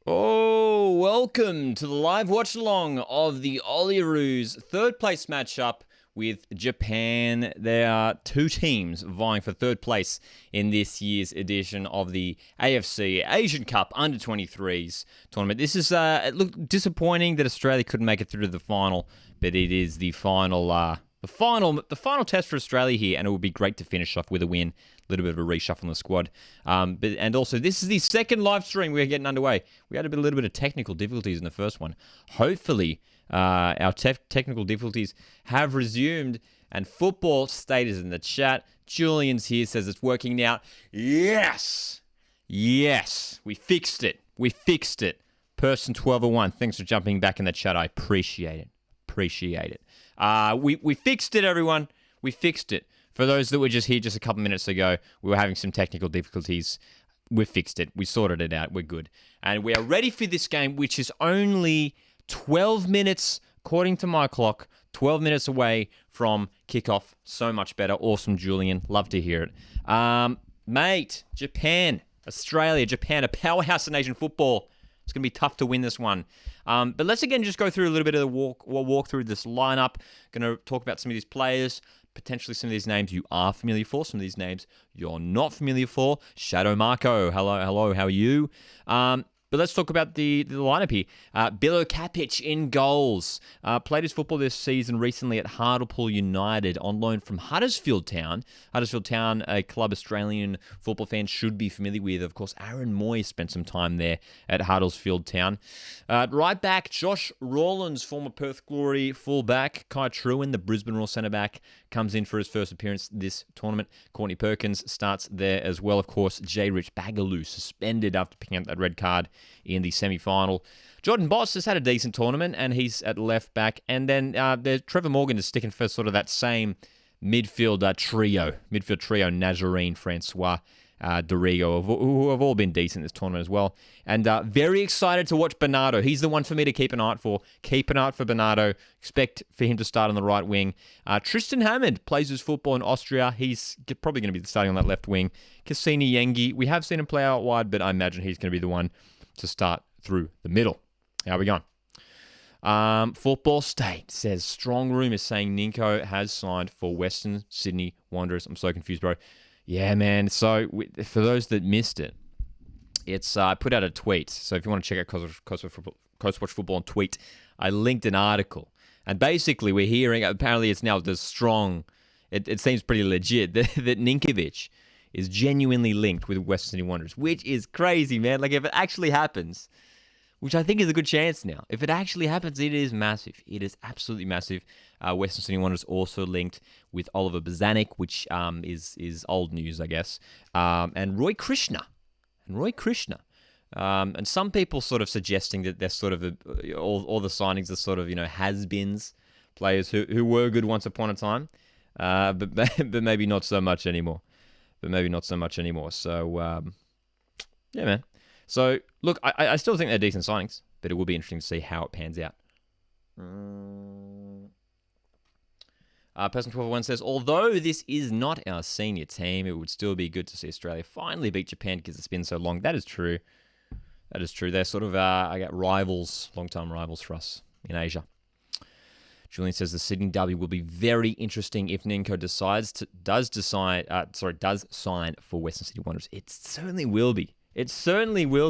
Oh, welcome to the live watch-along of the Olyroos third place matchup with Japan. There are two teams vying for third place in this year's edition of the AFC Asian Cup Under-23s tournament. This is it looked disappointing that Australia couldn't make it through to the final, but it is the final test for Australia here, and it would be great to finish off with a win. A little bit of a reshuffle in the squad. And also, this is the second live stream we're getting underway. We had a little bit of technical difficulties in the first one. Hopefully, our technical difficulties have resumed, and football state is in the chat. Julian's here, says it's working now. Yes! Yes! We fixed it. We fixed it. Person 1201, thanks for jumping back in the chat. I appreciate it. Appreciate it. We fixed it, everyone. We fixed it. For those that were just here just a couple minutes ago, we were having some technical difficulties. We fixed it. We sorted it out. We're good. And we are ready for this game, which is only 12 minutes, according to my clock, 12 minutes away from kickoff. So much better. Awesome, Julian. Love to hear it. Mate, Japan, Australia, Japan, a powerhouse in Asian football. It's going to be tough to win this one. But let's again just go through a little bit of the walk through this lineup. Going to talk about some of these players, potentially some of these names you are familiar for, some of these names you're not familiar for. Shadow Marco, hello, how are you? But let's talk about the lineup here. Bilo Kapic in goals. Played his football this season recently at Hartlepool United on loan from Huddersfield Town. Huddersfield Town, a club Australian football fans should be familiar with. Of course, Aaron Moy spent some time there at Huddersfield Town. Right back, Josh Rawlins, former Perth Glory fullback. Kai Trewin, the Brisbane Roar centre-back, comes in for his first appearance this tournament. Courtney Perkins starts there as well. Of course, J. Rich Bagaloo suspended after picking up that red card in the semi-final. Jordan Boss has had a decent tournament, and he's at left back. And then Trevor Morgan is sticking for sort of that same midfield trio, Nazarene, Francois, Dorigo, who have all been decent this tournament as well. And very excited to watch Bernardo. He's the one for me to keep an eye out for. Keep an eye out for Bernardo. Expect for him to start on the right wing. Tristan Hammond plays his football in Austria. He's probably going to be starting on that left wing. Cassini Yengi, we have seen him play out wide, but I imagine he's going to be the one to start through the middle. How are we going? Football State says strong rumours saying Ninko has signed for Western Sydney Wanderers. I'm so confused, bro. Yeah, man. So for those that missed it, it's I put out a tweet. So if you want to check out Coast Watch Football on tweet, I linked an article. And basically we're hearing, apparently it's now the strong, it seems pretty legit, that Ninkovic is genuinely linked with Western Sydney Wanderers, which is crazy, man. Like, if it actually happens, which I think is a good chance now, if it actually happens, it is massive. It is absolutely massive. Western Sydney Wanderers also linked with Oliver Bozanic, which is old news, I guess, and Roy Krishna. And some people sort of suggesting that they're sort of all the signings are sort of, has-beens, players who were good once upon a time, but maybe not so much anymore. So, yeah, man. So, look, I still think they're decent signings, but it will be interesting to see how it pans out. Person 1201 says, although this is not our senior team, it would still be good to see Australia finally beat Japan because it's been so long. That is true. They're sort of, rivals, long-time rivals for us in Asia. Julian says the Sydney Derby will be very interesting if Ninko does sign for Western Sydney Wanderers. It certainly will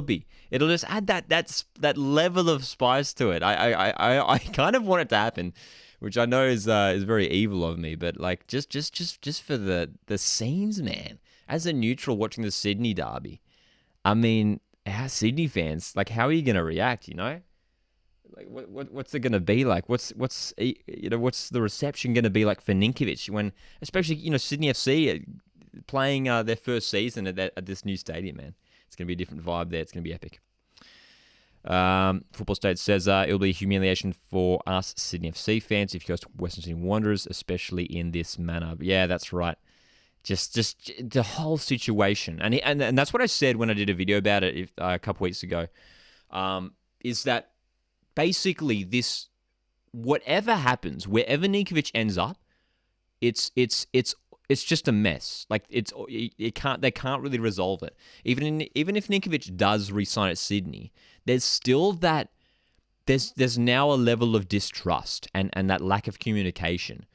be. It'll just add that level of spice to it. I kind of want it to happen, which I know is very evil of me, but like just for the scenes, man. As a neutral watching the Sydney Derby, I mean, our Sydney fans, like, how are you gonna react? Like, what's it gonna be like? What's the reception gonna be like for Ninkovic when, especially, Sydney FC playing their first season at this new stadium, man? It's gonna be a different vibe there. It's gonna be epic. Football State says it'll be a humiliation for us Sydney FC fans if he goes to Western Sydney Wanderers, especially in this manner. But yeah, that's right. Just the whole situation, and that's what I said when I did a video about it a couple weeks ago. Is that basically whatever happens, wherever Ninkovic ends up, it's it's just a mess. Like they can't really resolve it. Even if Ninkovic does re-sign at Sydney, there's still that there's now a level of distrust and that lack of communication,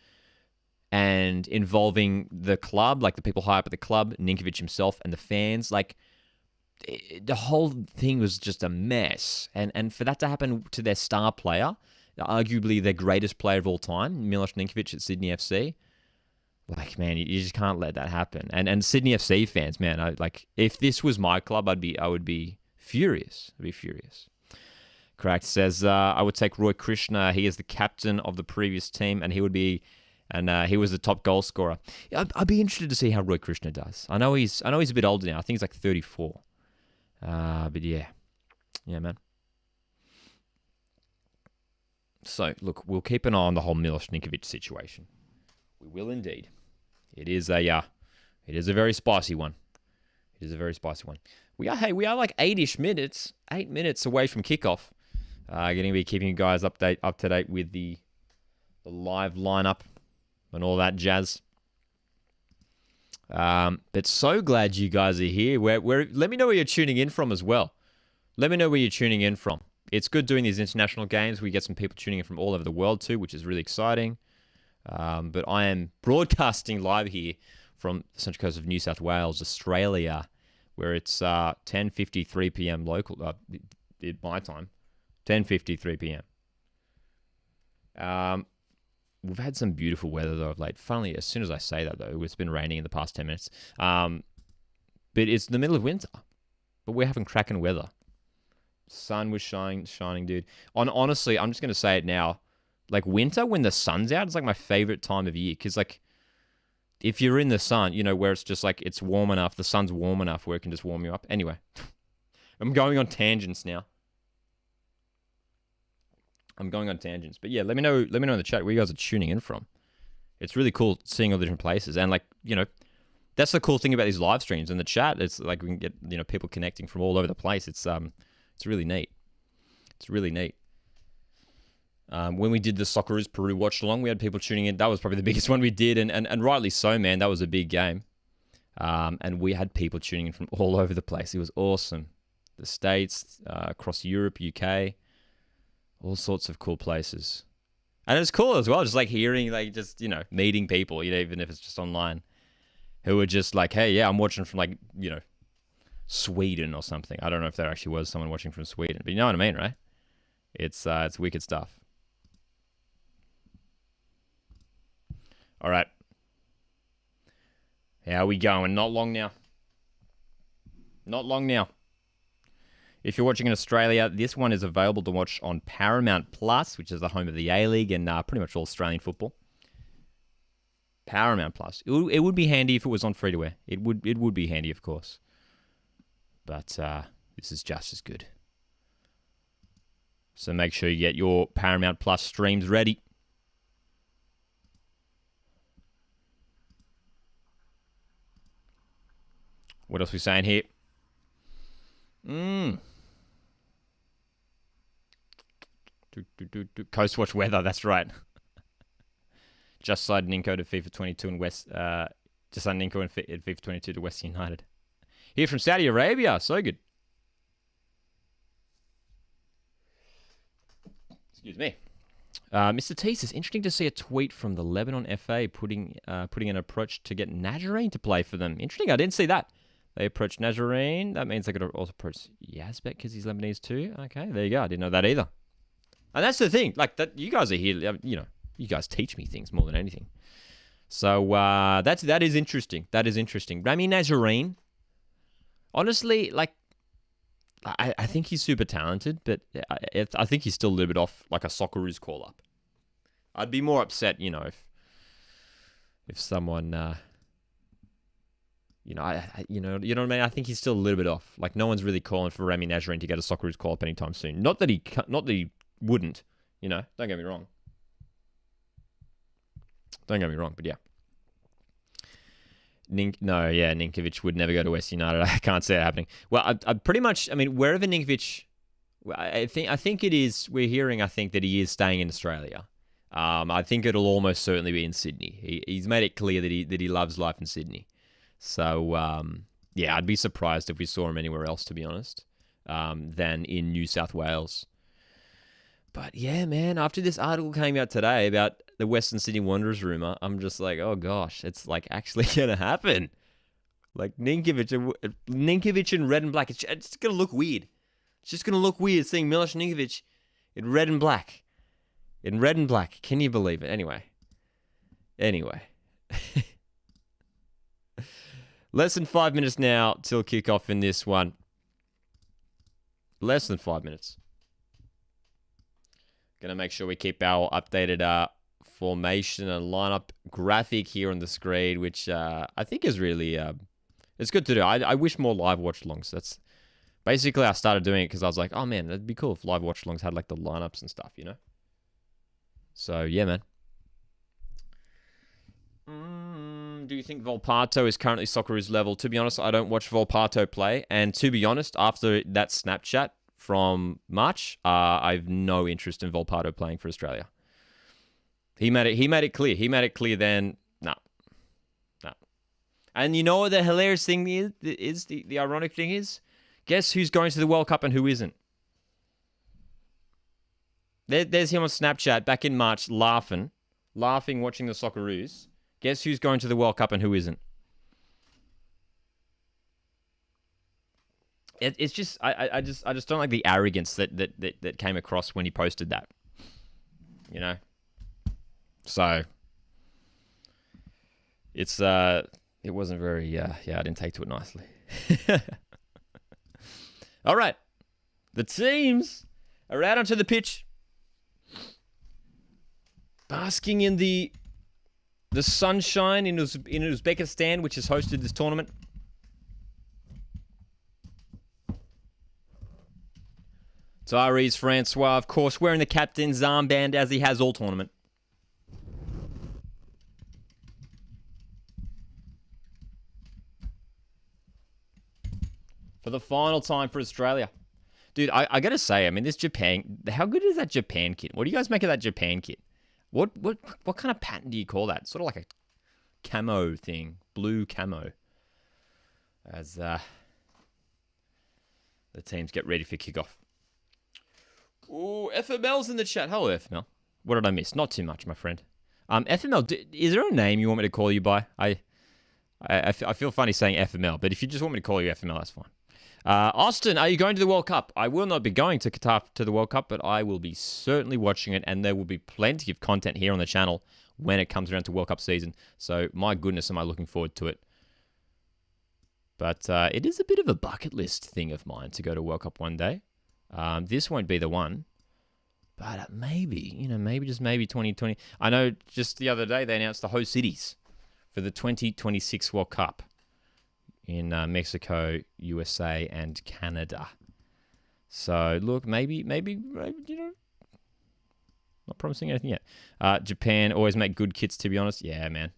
and involving the club, like the people high up at the club, Ninkovic himself, and the fans. Like the whole thing was just a mess, and for that to happen to their star player, arguably their greatest player of all time, Milos Ninkovic at Sydney FC. Like, man, you just can't let that happen. And Sydney FC fans, man, if this was my club, I would be furious. I'd be furious. Cracked says, I would take Roy Krishna. He is the captain of the previous team, and he was the top goal scorer. I'd be interested to see how Roy Krishna does. I know he's a bit older now. I think he's like 34. But yeah, man. So look, we'll keep an eye on the whole Milos Ninkovic situation. We will indeed. It is a very spicy one. It is a very spicy one. We are like 8 minutes away from kickoff. Going to be keeping you guys up to date with the live lineup and all that jazz. But so glad you guys are here. Let me know where you're tuning in from as well. Let me know where you're tuning in from. It's good doing these international games. We get some people tuning in from all over the world too, which is really exciting. But I am broadcasting live here from the Central Coast of New South Wales, Australia, where it's 10:53 p.m. local, my time, 10:53 p.m. We've had some beautiful weather though of late. Funnily, as soon as I say that though, it's been raining in the past 10 minutes. But it's the middle of winter, but we're having cracking weather. Sun was shining, dude. Honestly, I'm just gonna say it now. Like winter, when the sun's out, it's like my favorite time of year. Because like, if you're in the sun, where it's just like, it's warm enough, the sun's warm enough where it can just warm you up. Anyway, I'm going on tangents now. But yeah, let me know in the chat where you guys are tuning in from. It's really cool seeing all the different places. And like, that's the cool thing about these live streams and the chat. It's like we can get, people connecting from all over the place. It's really neat. It's really neat. When we did the Socceroos Peru Watchalong, we had people tuning in. That was probably the biggest one we did, and rightly so, man. That was a big game. And we had people tuning in from all over the place. It was awesome. The States, across Europe, UK, all sorts of cool places. And it's cool as well, just like hearing, like just, meeting people, even if it's just online, who are just like, hey, yeah, I'm watching from like, Sweden or something. I don't know if there actually was someone watching from Sweden, but you know what I mean, right? It's wicked stuff. All right. How are we going? Not long now. If you're watching in Australia, this one is available to watch on Paramount Plus, which is the home of the A-League and pretty much all Australian football. Paramount Plus. It would be handy if it was on free-to-air. It would be handy, of course. But this is just as good. So make sure you get your Paramount Plus streams ready. What else are we saying here? Coastwatch weather, that's right. Just signed Ninko to FIFA 22 and just signed Ninko at FIFA 22 to West United. Here from Saudi Arabia, so good. Excuse me. Mr. T says, interesting to see a tweet from the Lebanon FA putting an approach to get Najareen to play for them. Interesting, I didn't see that. They approached Najareen. That means they could also approach Yazbek because he's Lebanese too. Okay, there you go. I didn't know that either. And that's the thing. Like that, you guys are here. You guys teach me things more than anything. So that is interesting. That is interesting. Rami Najareen. Honestly, like, I think he's super talented, but I think he's still a little bit off like a Socceroos call up. I'd be more upset, if someone. You know what I mean? I think he's still a little bit off. Like, no one's really calling for Rami Najareen to get a Socceroos call up anytime soon. Not that he wouldn't, don't get me wrong. But yeah. Ninkovic would never go to West United. I can't see it happening. Well, I pretty much, wherever Ninkovic, I think it is, we're hearing, I think, that he is staying in Australia. I think it'll almost certainly be in Sydney. He's made it clear that he loves life in Sydney. So, yeah, I'd be surprised if we saw him anywhere else, to be honest, than in New South Wales. But yeah, man, after this article came out today about the Western Sydney Wanderers rumor, I'm just like, oh gosh, it's like actually going to happen. Like Ninkovic in red and black. It's going to look weird. It's just going to look weird seeing Milos Ninkovic in red and black. In red and black. Can you believe it? Anyway. Less than 5 minutes now till kickoff in this one. Less than 5 minutes. Going to make sure we keep our updated formation and lineup graphic here on the screen, which I think is really it's good to do. I wish more live watch-alongs. That's basically I started doing it because I was like, oh man, it'd be cool if live watch-alongs had like the lineups and stuff, you know? So yeah, man. Do you think Volpato is currently Socceroos level? To be honest, I don't watch Volpato play, and to be honest, after that Snapchat from March, I have no interest in Volpato playing for Australia. He made it clear. He made it clear then, no. And you know what the hilarious thing is the ironic thing is? Guess who's going to the World Cup and who isn't? There's him on Snapchat back in March laughing watching the Socceroos. Guess who's going to the World Cup and who isn't? It's just I just don't like the arrogance that came across when he posted that. You know? So it's it wasn't very I didn't take to it nicely. All right. The teams are out onto the pitch, basking in the sunshine in Uzbekistan, which has hosted this tournament. Tyrese Francois, of course, wearing the captain's armband as he has all tournament. For the final time for Australia. Dude, I gotta say, I mean, this Japan, how good is that Japan kit? What do you guys make of that Japan kit? What kind of pattern do you call that? Sort of like a camo thing, blue camo. As the teams get ready for kickoff. Ooh, FML's in the chat. Hello, FML. What did I miss? Not too much, my friend. FML, is there a name you want me to call you by? I feel funny saying FML, but if you just want me to call you FML, that's fine. Austin, are you going to the World Cup? I will not be going to Qatar to the World Cup, but I will be certainly watching it, and there will be plenty of content here on the channel when it comes around to World Cup season. So, my goodness, am I looking forward to it. But it is a bit of a bucket list thing of mine to go to World Cup one day. This won't be the one, but maybe, maybe 2020. I know just the other day they announced the host cities for the 2026 World Cup in Mexico, USA, and Canada. So, look, maybe, not promising anything yet. Japan always make good kits, to be honest. Yeah, man.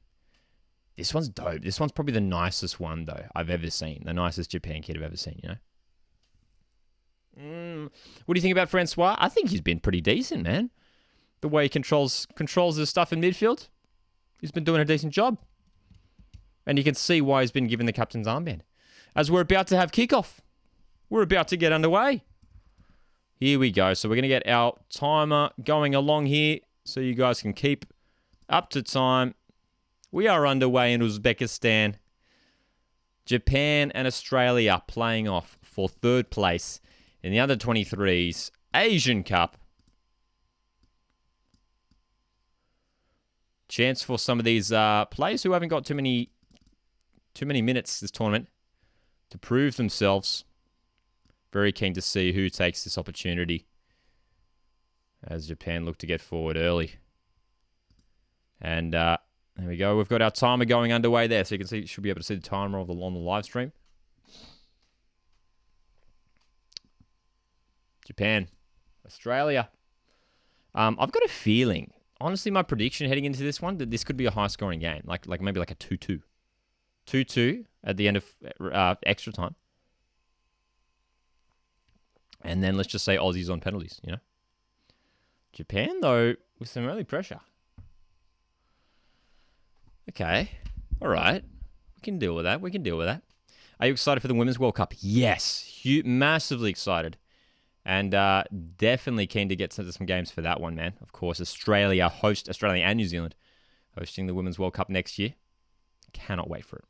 This one's dope. This one's probably the nicest one, though, I've ever seen. The nicest Japan kit I've ever seen, What do you think about Francois? I think he's been pretty decent, man. The way he controls his stuff in midfield. He's been doing a decent job. And you can see why he's been given the captain's armband. As we're about to have kickoff. We're about to get underway. Here we go. So we're going to get our timer going along here so you guys can keep up to time. We are underway in Uzbekistan. Japan and Australia playing off for third place in the under-23s Asian Cup. Chance for some of these players who haven't got too many minutes this tournament to prove themselves. Very keen to see who takes this opportunity as Japan look to get forward early. And there we go. We've got our timer going underway there. So you can see, should be able to see the timer on the live stream. Japan. Australia. I've got a feeling, honestly, my prediction heading into this one, that this could be a high-scoring game. Like maybe like a 2-2. 2-2 at the end of extra time. And then let's just say Aussies on penalties, Japan, though, with some early pressure. Okay. All right. We can deal with that. Are you excited for the Women's World Cup? Yes. Massively excited. And definitely keen to get to some games for that one, man. Of course, Australia and New Zealand hosting the Women's World Cup next year. Cannot wait for it.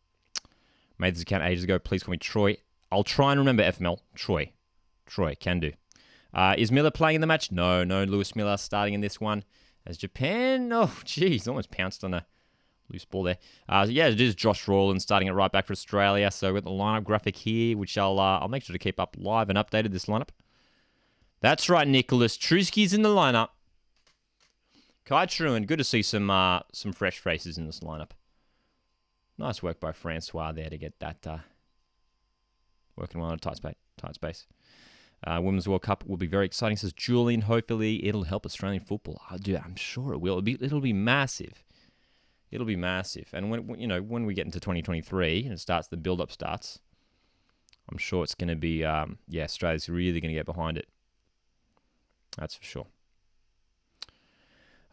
Made this account ages ago. Please call me Troy. I'll try and remember FML. Troy, can do. Is Miller playing in the match? No, Lewis Miller starting in this one. As Japan, almost pounced on a loose ball there. It is Josh Rawlins starting at right back for Australia. So we've got the lineup graphic here, which I'll make sure to keep up live and updated, this lineup. That's right, Nicholas. Trusky's in the lineup. Kai Truan, good to see some fresh faces in this lineup. Nice work by Francois there to get that working well in a tight space. Women's World Cup will be very exciting, says Julian. Hopefully, it'll help Australian football. I'm sure it will. It'll be massive. It'll be massive. And when we get into 2023 and the build-up starts, I'm sure it's going to be Australia's really going to get behind it. That's for sure.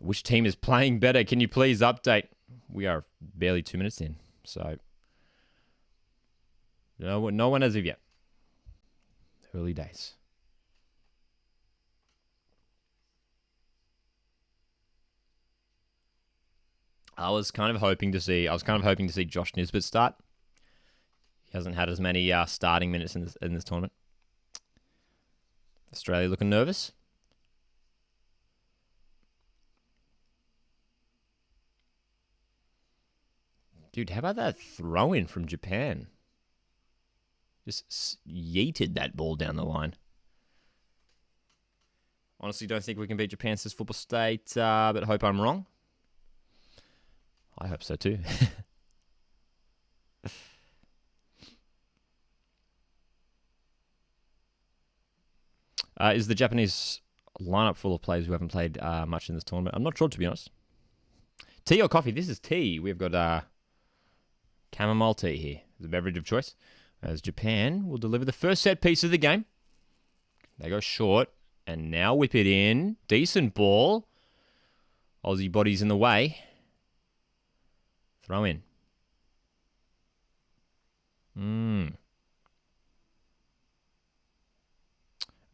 Which team is playing better? Can you please update? We are barely 2 minutes in, so no one as of yet. Early days. I was kind of hoping to see Josh Nisbet start. He hasn't had as many starting minutes in this tournament. Australia looking nervous. Dude, how about that throw-in from Japan? Just yeeted that ball down the line. Honestly, don't think we can beat Japan, says Football State, but hope I'm wrong. I hope so too. Is the Japanese lineup full of players who haven't played much in this tournament? I'm not sure, to be honest. Tea or coffee? This is tea. We've got chamomile tea here. It's a beverage of choice. As Japan will deliver the first set piece of the game. They go short. And now whip it in. Decent ball. Aussie body's in the way. Throw in.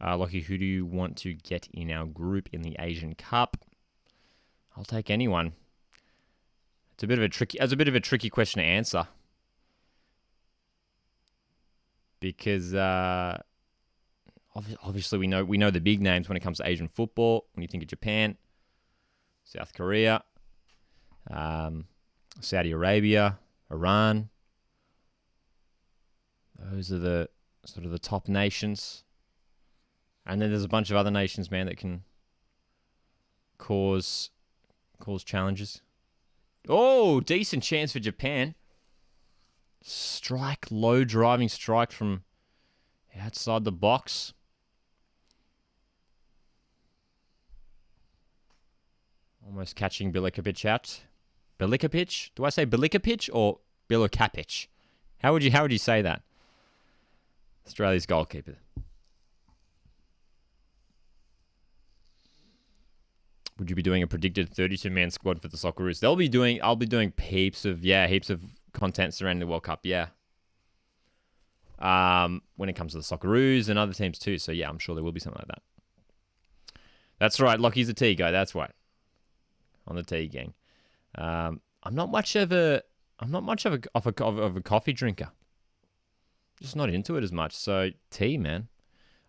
Lockie, who do you want to get in our group in the Asian Cup? I'll take anyone. It's a bit of a tricky question to answer. Because obviously we know the big names when it comes to Asian football. When you think of Japan, South Korea, Saudi Arabia, Iran, those are the sort of the top nations. And then there's a bunch of other nations, man, that can cause challenges. Oh, decent chance for Japan. Low driving strike from outside the box. Almost catching Bilikovic out. Bilikovic? Do I say Bilikovic or Bilikovic? How would you say that? Australia's goalkeeper. Would you be doing a predicted 32-man squad for the Socceroos? I'll be doing heaps of content surrounding the World Cup, yeah. When it comes to the Socceroos and other teams too. So yeah, I'm sure there will be something like that. That's right, Lockie's a tea guy, that's right. On the tea gang. I'm not much of a coffee drinker. Just not into it as much. So tea, man.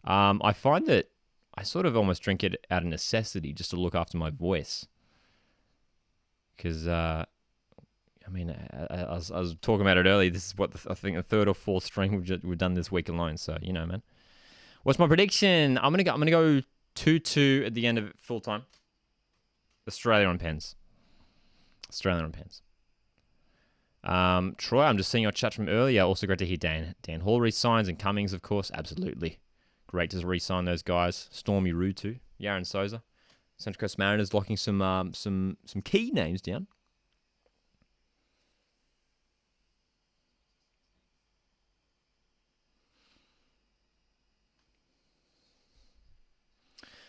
I find that I sort of almost drink it out of necessity just to look after my voice. Because, I was talking about it earlier. This is what I think the third or fourth stream we've done this week alone. So, man. What's my prediction? I'm gonna go 2-2 at the end of full time. Australia on pens. Troy, I'm just seeing your chat from earlier. Also great to hear Dan Hall re-signs and Cummings, of course. Absolutely. Great to re-sign those guys. Stormy Roo too. Yaron Souza. Central Coast Mariners locking some key names down.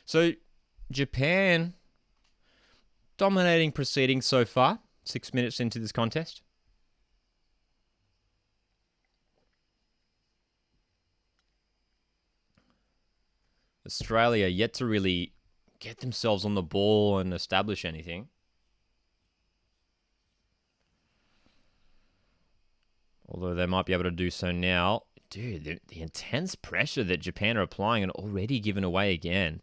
So Japan dominating proceedings so far. 6 minutes into this contest. Australia yet to really get themselves on the ball and establish anything. Although they might be able to do so now. Dude, the intense pressure that Japan are applying and already given away again.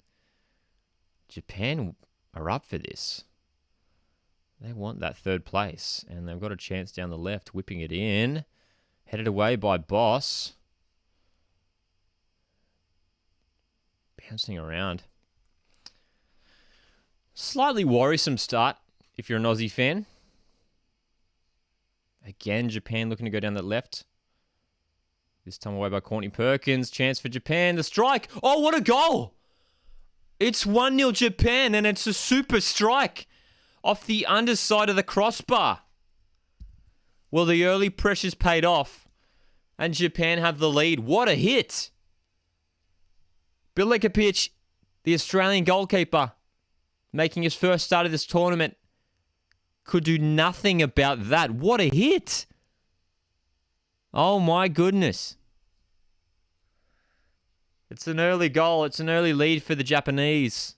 Japan are up for this. They want that third place. And they've got a chance down the left, whipping it in. Headed away by Boss. Bouncing around. Slightly worrisome start if you're an Aussie fan. Again, Japan looking to go down that left. This time away by Courtney Perkins. Chance for Japan. The strike. Oh, what a goal! It's 1-0 Japan, and it's a super strike off the underside of the crossbar. Well, the early pressure's paid off, and Japan have the lead. What a hit! Bill Lekapic, the Australian goalkeeper, making his first start of this tournament, could do nothing about that. What a hit! Oh my goodness. It's an early goal. It's an early lead for the Japanese.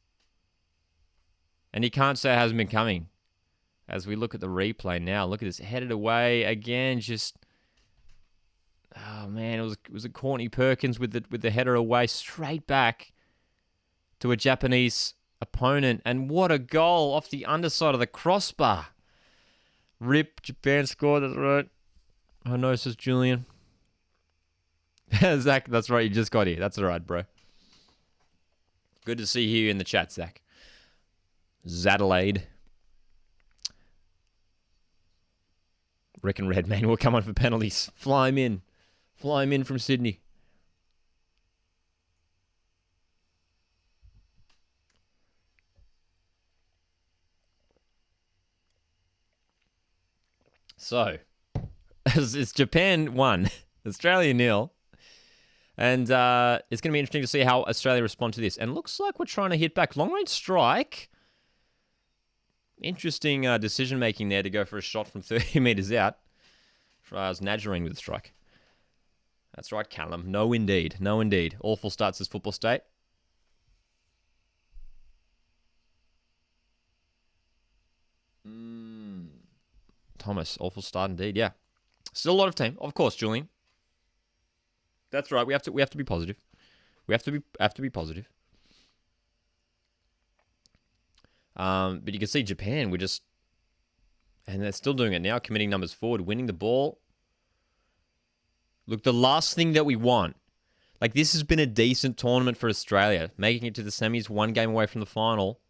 And you can't say it hasn't been coming. As we look at the replay now, look at this. Headed away again, just... Oh man, it was a Courtney Perkins with the header away straight back to a Japanese opponent. And what a goal off the underside of the crossbar. Rip, Japan scored, that's right. I know, says Julian. Zach, that's right, you just got here. That's all right, bro. Good to see you in the chat, Zach. Zadelaide. Reckon Redman will come on for penalties. Fly him in. Fly him in from Sydney. So, it's Japan 1, Australia 0. And it's going to be interesting to see how Australia respond to this. And looks like we're trying to hit back. Long range strike. Interesting decision-making there to go for a shot from 30 metres out. As Nadjarine with the strike. That's right, Callum. No, indeed. No, indeed. Awful starts as Football State. Thomas, awful start indeed. Yeah, still a lot of team, of course, Julian. That's right. We have to be positive. We have to be positive. But you can see Japan. And they're still doing it now, committing numbers forward, winning the ball. Look, the last thing that we want, like this has been a decent tournament for Australia, making it to the semis, 1 game away from the final.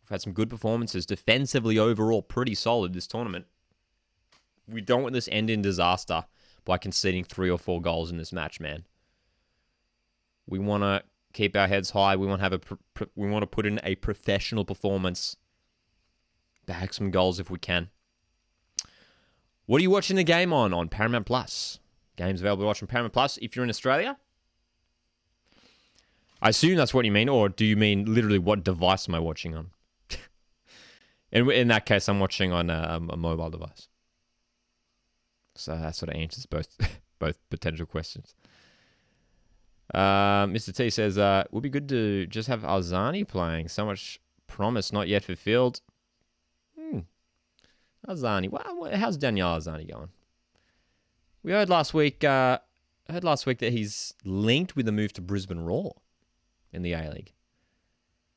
We've had some good performances defensively overall, pretty solid this tournament. We don't want this end in disaster by conceding 3 or 4 goals in this match, man. We want to keep our heads high. We want to have we want to put in a professional performance. Bag some goals if we can. What are you watching the game on? On Paramount Plus. Games available to watch on Paramount Plus if you're in Australia. I assume that's what you mean, or do you mean literally what device am I watching on? In that case, I'm watching on a mobile device. So that sort of answers both potential questions. Mr. T says, would be good to just have Alzani playing. So much promise not yet fulfilled. Alzani, how's Daniel Alzani going? We heard last week that he's linked with a move to Brisbane Roar in the A-League.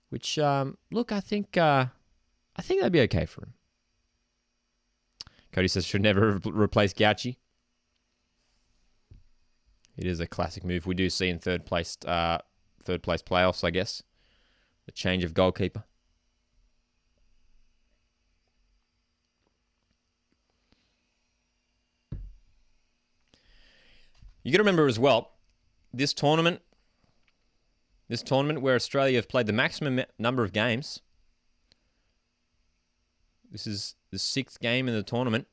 Which, look, I think that'd be okay for him. Cody says should never replace Gauchi. It is a classic move we do see in third place playoffs, I guess. The change of goalkeeper. You got to remember as well, this tournament where Australia have played the maximum number of games. This is the 6th game in the tournament.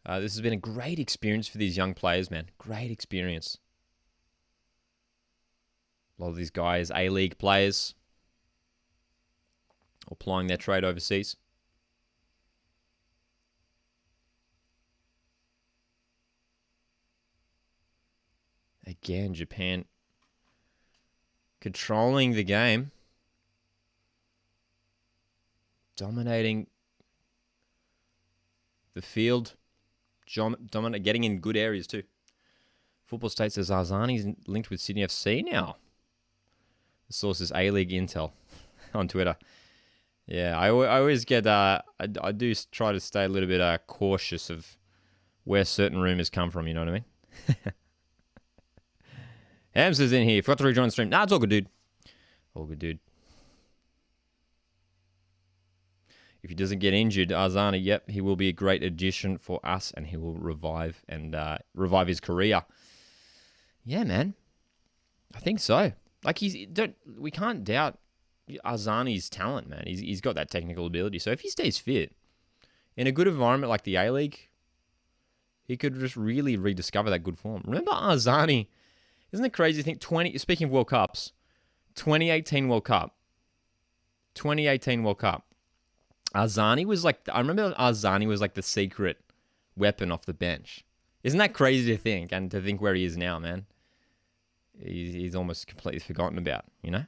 This has been a great experience for these young players, man. Great experience. A lot of these guys, A-League players. or plying their trade overseas. Again, Japan controlling the game, dominating the field, getting in good areas too. Football State says Arzani's linked with Sydney FC now. The source is A-League Intel on Twitter. Yeah, I always get, I do try to stay a little bit cautious of where certain rumours come from, you know what I mean? Hamster's in here. Forgot to rejoin the stream. Nah, it's all good, dude. All good, dude. If he doesn't get injured, Arzani, yep, he will be a great addition for us, and he will revive his career. Yeah, man. I think so. Like, we can't doubt Arzani's talent, man. He's got that technical ability. So if he stays fit in a good environment like the A-League, he could just really rediscover that good form. Remember Arzani? Isn't it crazy to think, speaking of World Cups, 2018 World Cup. Arzani was like, I remember Arzani was like the secret weapon off the bench. Isn't that crazy to think? And to think where he is now, man. He's almost completely forgotten about, you know?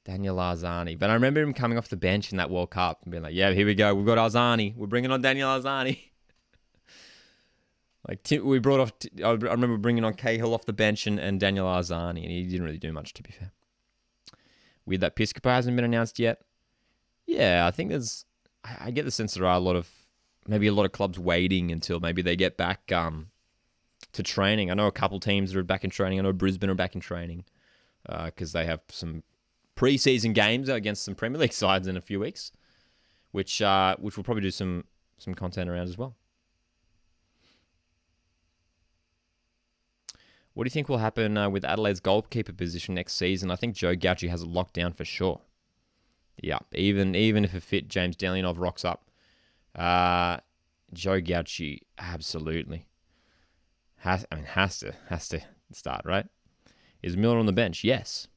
Daniel Arzani. But I remember him coming off the bench in that World Cup and being like, yeah, here we go. We've got Arzani. We're bringing on Daniel Arzani. I remember bringing on Cahill off the bench and Daniel Arzani, and he didn't really do much, to be fair. Weird that Piscopo hasn't been announced yet. Yeah, I think I get the sense there are a lot of clubs waiting until maybe they get back to training. I know a couple teams are back in training. I know Brisbane are back in training because they have some pre-season games against some Premier League sides in a few weeks, which we'll probably do some content around as well. What do you think will happen with Adelaide's goalkeeper position next season? I think Joe Gauci has it locked down for sure. Yeah, even if a fit James Delianov rocks up, Joe Gauci absolutely has to start, right? Is Miller on the bench? Yes.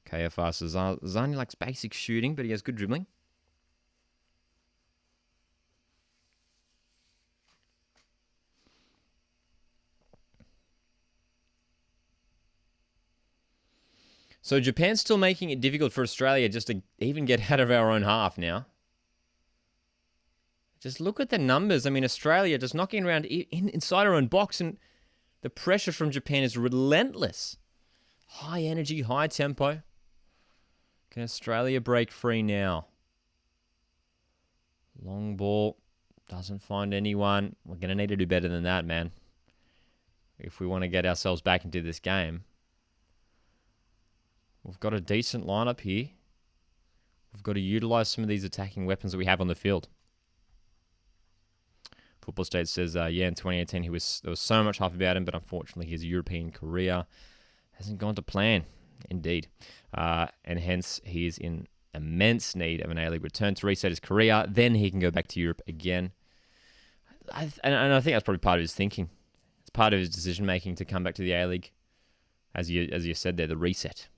KFR says Zani likes basic shooting, but he has good dribbling. So Japan's still making it difficult for Australia just to even get out of our own half now. Just look at the numbers. I mean, Australia just knocking around inside our own box, and the pressure from Japan is relentless. High energy, high tempo. Can Australia break free now? Long ball. Doesn't find anyone. We're going to need to do better than that, man. If we want to get ourselves back into this game. We've got a decent lineup here. We've got to utilize some of these attacking weapons that we have on the field. Football State says, in 2018 there was so much hype about him, but unfortunately his European career hasn't gone to plan. Indeed. And hence he is in immense need of an A-League return to reset his career. Then he can go back to Europe again. And I think that's probably part of his thinking. It's part of his decision-making to come back to the A-League. As you said there, the reset.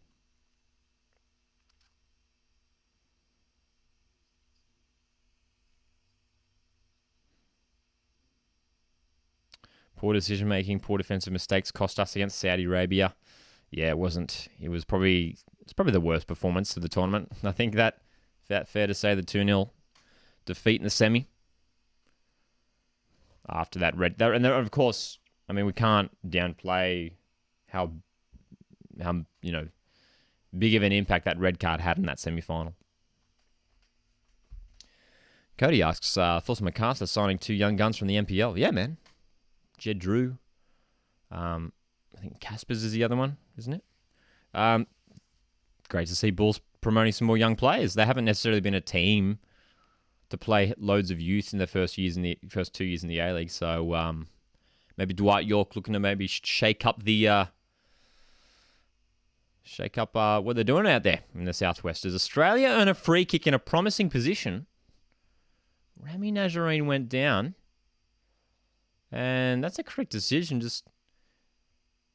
Poor decision-making, poor defensive mistakes cost us against Saudi Arabia. Yeah, it wasn't. It's probably the worst performance of the tournament. I think that fair to say, the 2-0 defeat in the semi. After that and of course, I mean, we can't downplay how big of an impact that red card had in that semi-final. Cody asks, thoughts on MacArthur signing 2 young guns from the NPL? Yeah, man. Jed Drew. I think Caspers is the other one, isn't it? Great to see Bulls promoting some more young players. They haven't necessarily been a team to play loads of youth in the first 2 years in the A-League. So maybe Dwight York looking to maybe shake up what they're doing out there in the Southwest. As Australia earn a free kick in a promising position, Rami Nazarene went down. And that's a correct decision. Just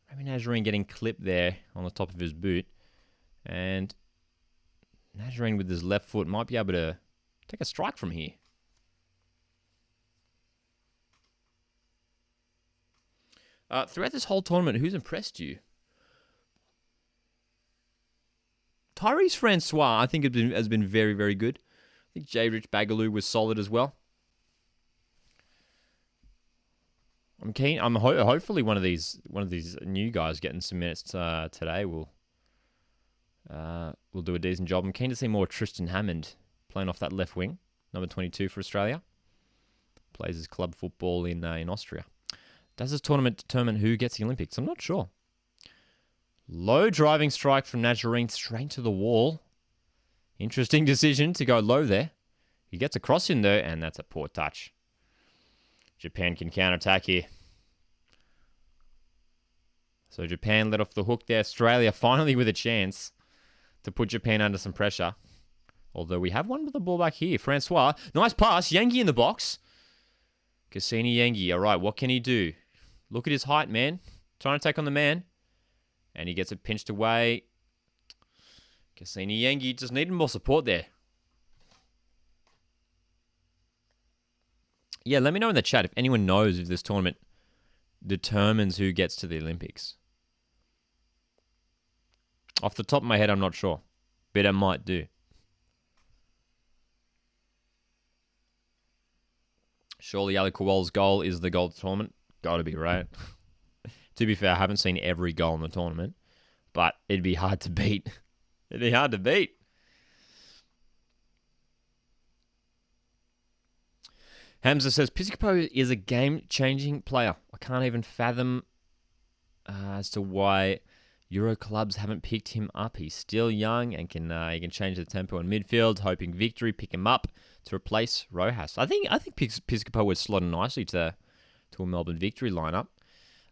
Rami Nazarene getting clipped there on the top of his boot. And Nazarene with his left foot might be able to take a strike from here. Throughout this whole tournament, who's impressed you? Tyrese Francois, I think, has been very, very good. I think J. Rich Bagaloo was solid as well. I'm keen. Hopefully one of these new guys getting some minutes today will do a decent job. I'm keen to see more Tristan Hammond playing off that left wing, number 22 for Australia. Plays his club football in Austria. Does this tournament determine who gets the Olympics? I'm not sure. Low driving strike from Nazarene straight to the wall. Interesting decision to go low there. He gets a cross in there, and that's a poor touch. Japan can counterattack here. So Japan let off the hook there. Australia finally with a chance to put Japan under some pressure. Although we have one with the ball back here. Francois, nice pass. Yangi in the box. Cassini Yangi, all right, what can he do? Look at his height, man. Trying to take on the man. And he gets it pinched away. Cassini Yangi just needed more support there. Yeah, let me know in the chat if anyone knows if this tournament determines who gets to the Olympics. Off the top of my head, I'm not sure. But it might do. Surely Ali Kowal's goal is the goal of the tournament. Got to be, right? To be fair, I haven't seen every goal in the tournament. But it'd be hard to beat. It'd be hard to beat. Hamza says, Piscopo is a game-changing player. I can't even fathom as to why Euro clubs haven't picked him up. He's still young and he can change the tempo in midfield, hoping victory, pick him up to replace Rojas. I think Piscopo would slot in nicely to a Melbourne victory lineup.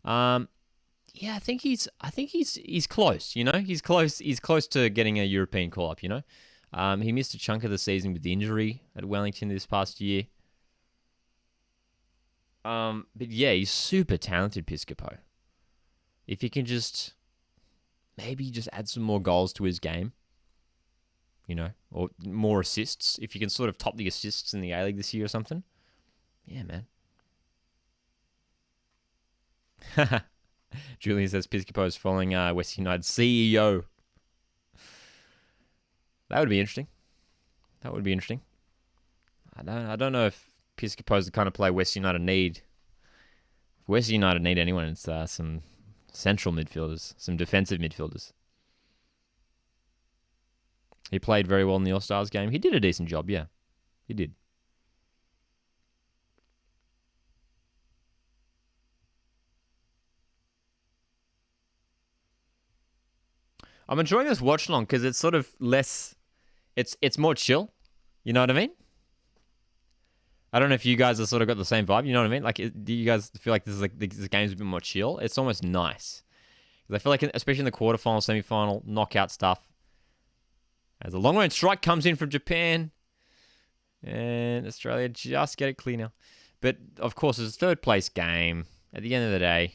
Yeah, I think he's close, you know? He's close to getting a European call-up, you know? He missed a chunk of the season with the injury at Wellington this past year. But yeah, he's super talented, Piscopo. If he can maybe just add some more goals to his game, you know, or more assists. If you can sort of top the assists in the A-League this year or something. Yeah, man. Julian says Piscopo is following West United CEO. That would be interesting. I don't know if Piscopo is the kind of player West United need. If West United need anyone, it's some central midfielders, some defensive midfielders. He played very well in the All-Stars game. He did a decent job, yeah. He did. I'm enjoying this watch along because it's sort of less... It's more chill. You know what I mean? I don't know if you guys have sort of got the same vibe. You know what I mean? Like, do you guys feel like this game's a bit more chill? It's almost nice. Because I feel like, especially in the quarterfinal, semi-final, knockout stuff, as a long-range strike comes in from Japan, and Australia just get it clear now. But, of course, it's a third-place game. At the end of the day,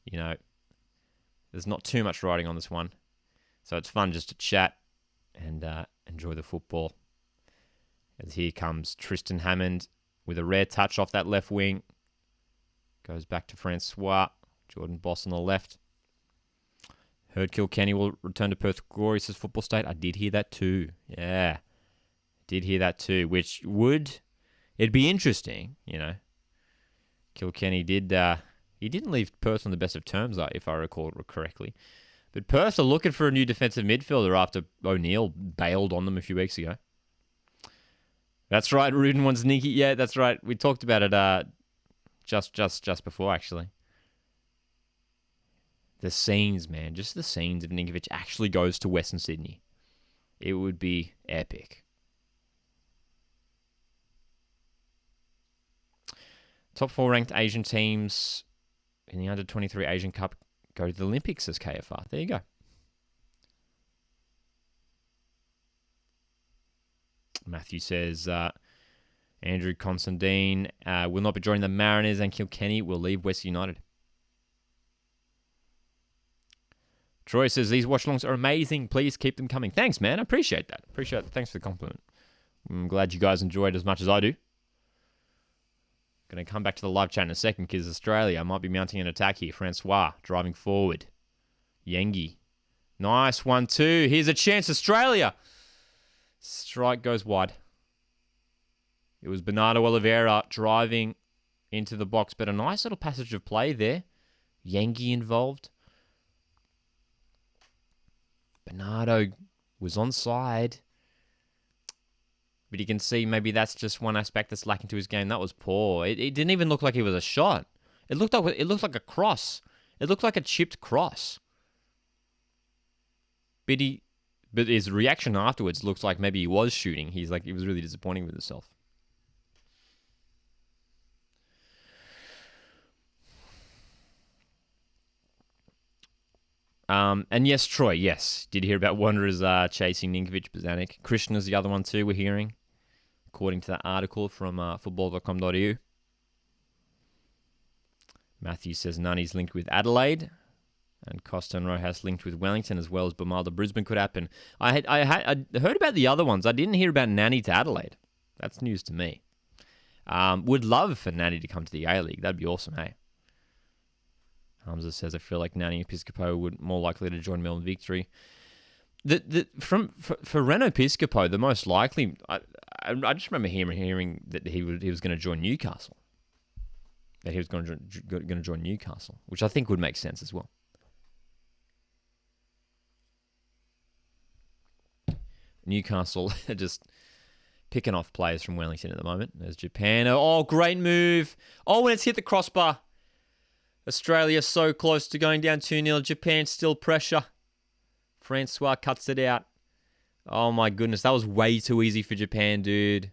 you know, there's not too much riding on this one. So it's fun just to chat and enjoy the football. As here comes Tristan Hammond with a rare touch off that left wing. Goes back to Francois. Jordan Boss on the left. Heard Kilkenny will return to Perth Glory, says Football State. I did hear that too. Yeah. Did hear that too. Which it'd be interesting, you know. Kilkenny he didn't leave Perth on the best of terms, if I recall correctly. But Perth are looking for a new defensive midfielder after O'Neill bailed on them a few weeks ago. That's right, Rudin wants Ninki. Yeah, that's right. We talked about it just before, actually. The scenes, man. Just the scenes if Ninkovic actually goes to Western Sydney. It would be epic. Top 4 ranked Asian teams in the Under-23 Asian Cup go to the Olympics, says KFR. There you go. Matthew says, Andrew Constantine will not be joining the Mariners and Kilkenny will leave West United. Troy says, these watch-alongs are amazing. Please keep them coming. Thanks, man. I appreciate that. Thanks for the compliment. I'm glad you guys enjoy it as much as I do. Going to come back to the live chat in a second because Australia might be mounting an attack here. Francois driving forward. Yengi. Nice 1-2. Here's a chance. Australia. Strike goes wide. It was Bernardo Oliveira driving into the box, but a nice little passage of play there. Yengi involved. Bernardo was onside. But you can see maybe that's just one aspect that's lacking to his game. That was poor. It didn't even look like it was a shot. It looked like a cross. It looked like a chipped cross. But his reaction afterwards looks like maybe he was shooting. He was really disappointing with himself. And yes, Troy, yes. Did you hear about Wanderers chasing Ninkovic, Bozanic? Krishna's the other one too, we're hearing. According to that article from football.com.au. Matthew says Nani's linked with Adelaide. And Costa and Rojas linked with Wellington as well as Bumalda. Brisbane could happen. I heard about the other ones. I didn't hear about Nani to Adelaide. That's news to me. Would love for Nani to come to the A-League. That'd be awesome, hey? Hamza says, I feel like Nani Episcopo would more likely to join Melbourne Victory. For Reno Episcopo, the most likely, I just remember hearing that he was going to join Newcastle. That he was going to join Newcastle, which I think would make sense as well. Newcastle are just picking off players from Wellington at the moment. There's Japan. Oh, great move. Oh, and it's hit the crossbar. Australia so close to going down 2-0. Japan still pressure. Francois cuts it out. Oh my goodness, that was way too easy for Japan, dude.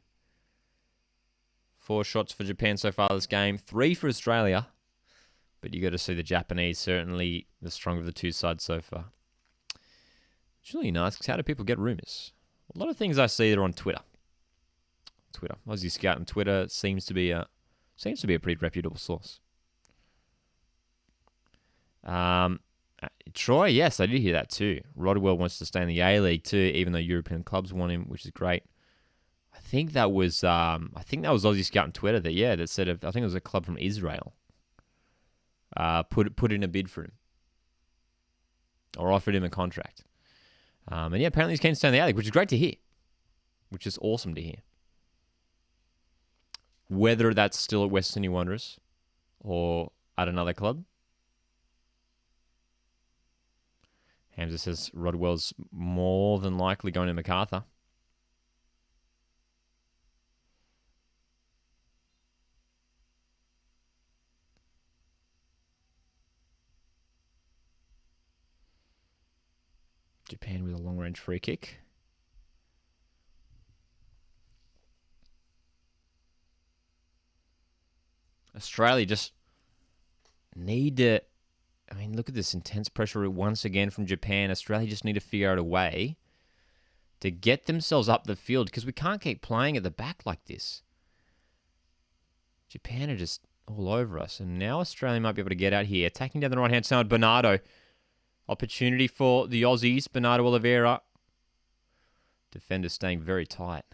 4 shots for Japan so far this game. 3 for Australia. But you got to see the Japanese, certainly the stronger of the two sides so far. It's really nice because how do people get rumours? A lot of things I see that are on Twitter. Aussie Scout on Twitter seems to be a pretty reputable source. Troy, yes, I did hear that too. Rodwell wants to stay in the A-League too, even though European clubs want him, which is great. I think that was Aussie Scout on Twitter that said I think it was a club from Israel. Put in a bid for him, or offered him a contract. And yeah, apparently he's keen to stay in the A-League, which is great to hear. Which is awesome to hear. Whether that's still at West Sydney Wanderers or at another club. Hamza says Rodwell's more than likely going to MacArthur. Japan with a long-range free kick. Australia just need to... I mean, look at this intense pressure once again from Japan. Australia just need to figure out a way to get themselves up the field because we can't keep playing at the back like this. Japan are just all over us. And now Australia might be able to get out here. Attacking down the right-hand side, Bernardo. Opportunity for the Aussies. Bernardo Oliveira. Defender staying very tight.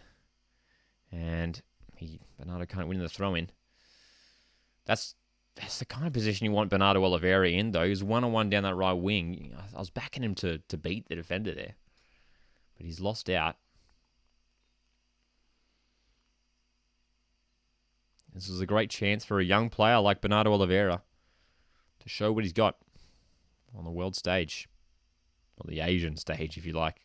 And Bernardo can't win the throw-in. That's the kind of position you want Bernardo Oliveira in, though. He's one-on-one down that right wing. I was backing him to beat the defender there. But he's lost out. This is a great chance for a young player like Bernardo Oliveira to show what he's got on the world stage. Or the Asian stage, if you like.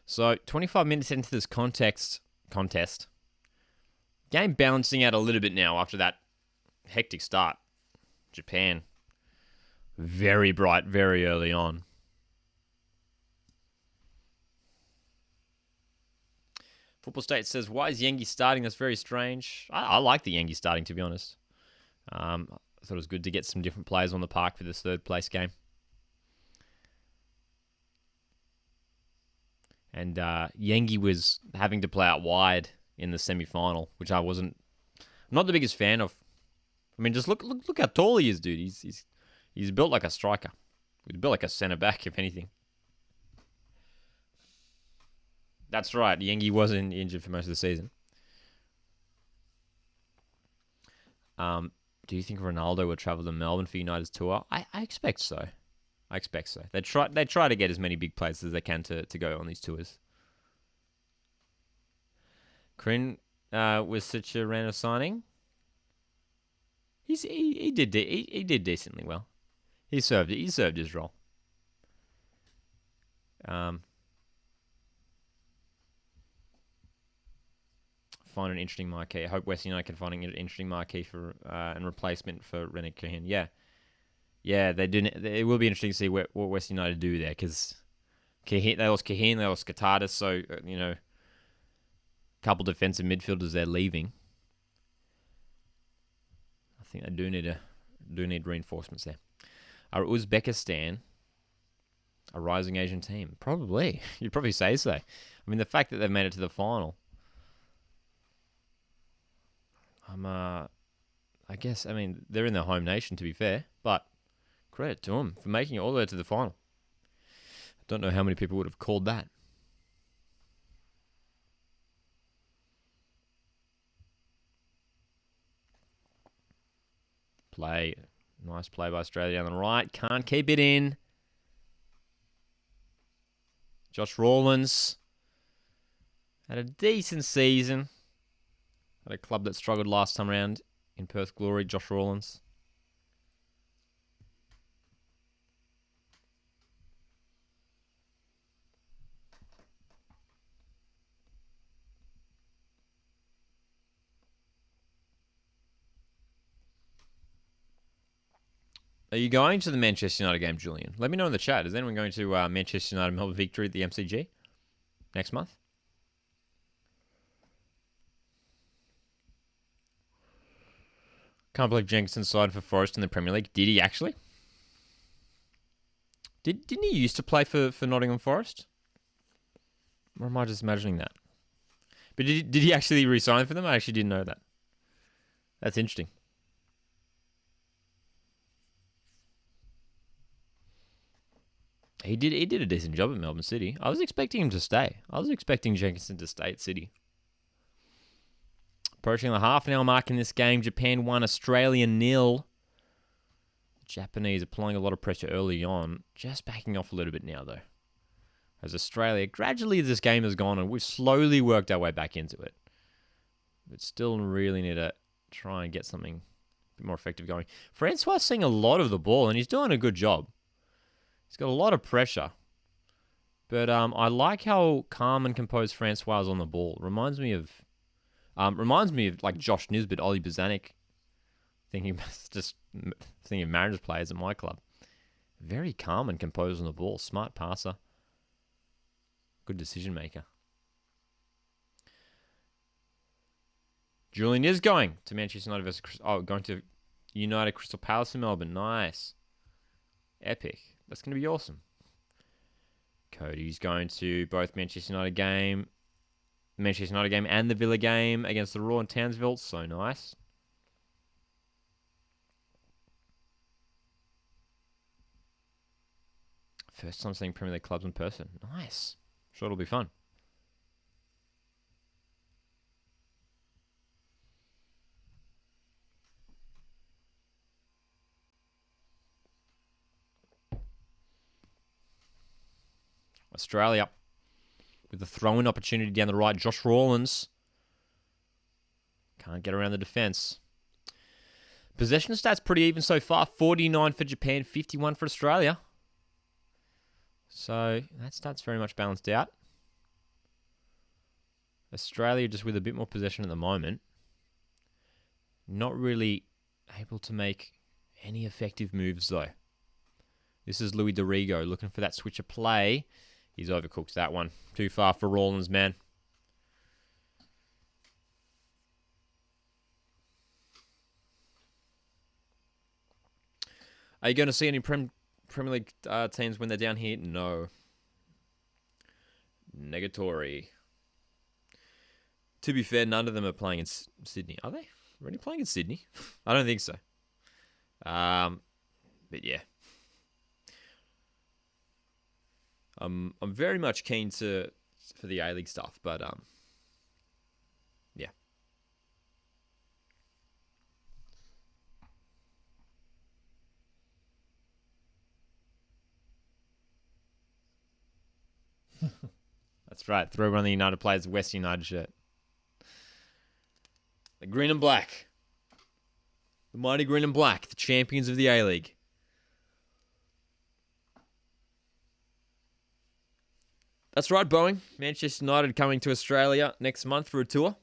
So, 25 minutes into this contest, game balancing out a little bit now after that hectic start. Japan Very bright, very early on. Football State says, why is Yengi starting? That's very strange. I like the Yengi starting, to be honest. I thought it was good to get some different players on the park for this third place game. And Yengi was having to play out wide in the semi-final, which I'm not the biggest fan of. I mean, just look how tall he is, dude. He's built like a striker. He's built like a centre back, if anything. That's right. Yengi wasn't injured for most of the season. Do you think Ronaldo will travel to Melbourne for United's tour? I expect so. I expect so. They try to get as many big players as they can to go on these tours. Kryn was such a random signing. He did decently well. He served his role. Find an interesting marquee. I hope West United can find an interesting marquee for and replacement for Rennie Cahan. Yeah, they do. It will be interesting to see what West United do there, because they lost Cahan, they lost Katatis, so a couple defensive midfielders they're leaving. I think they do need reinforcements there. Are Uzbekistan a rising Asian team? Probably. You'd probably say so. I mean, the fact that they've made it to the final. I guess, they're in their home nation, to be fair, but credit to them for making it all the way to the final. I don't know how many people would have called that. Nice play by Australia on the right. Can't keep it in. Josh Rawlins had a decent season. At a club that struggled last time around in Perth Glory, Josh Rawlins. Are you going to the Manchester United game, Julian? Let me know in the chat. Is anyone going to Manchester United Melbourne victory at the MCG next month? Can't believe Jenkinson signed for Forest in the Premier League. Did he actually? Didn't he used to play for Nottingham Forest? Or am I just imagining that? But did he actually re-sign for them? I actually didn't know that. That's interesting. He did a decent job at Melbourne City. I was expecting him to stay. I was expecting Jenkinson to stay at City. Approaching the half an hour mark in this game, Japan 1, Australia 0. The Japanese applying a lot of pressure early on, just backing off a little bit now though. As Australia, gradually as this game has gone on, we've slowly worked our way back into it. But still really need to try and get something a bit more effective going. Francois seeing a lot of the ball and he's doing a good job. He's got a lot of pressure. But I like how calm and composed Francois is on the ball. Reminds me of like Josh Nisbet, Ollie Bozanic, thinking of Mariners players at my club. Very calm and composed on the ball. Smart passer. Good decision maker. Julian is going to Manchester United going to United Crystal Palace in Melbourne. Nice. Epic. That's going to be awesome. Cody's going to both Manchester United game and the Villa game against the Raw in Townsville. So nice. First time seeing Premier League clubs in person. Nice. Sure it'll be fun. Australia with the throw-in opportunity down the right. Josh Rawlins can't get around the defence. Possession stats pretty even so far. 49 for Japan, 51 for Australia. So that stat's very much balanced out. Australia just with a bit more possession at the moment. Not really able to make any effective moves though. This is Louis Dorigo looking for that switch of play. He's overcooked that one. Too far for Rawlins, man. Are you going to see any Premier League teams when they're down here? No. Negatory. To be fair, none of them are playing in Sydney. Are they already playing in Sydney? I don't think so. But yeah. I'm very much keen for the A-League stuff, but yeah. That's right. Throw one of the United players' West United shirt. The green and black. The mighty green and black, the champions of the A-League. That's right, Boeing. Manchester United coming to Australia next month for a tour.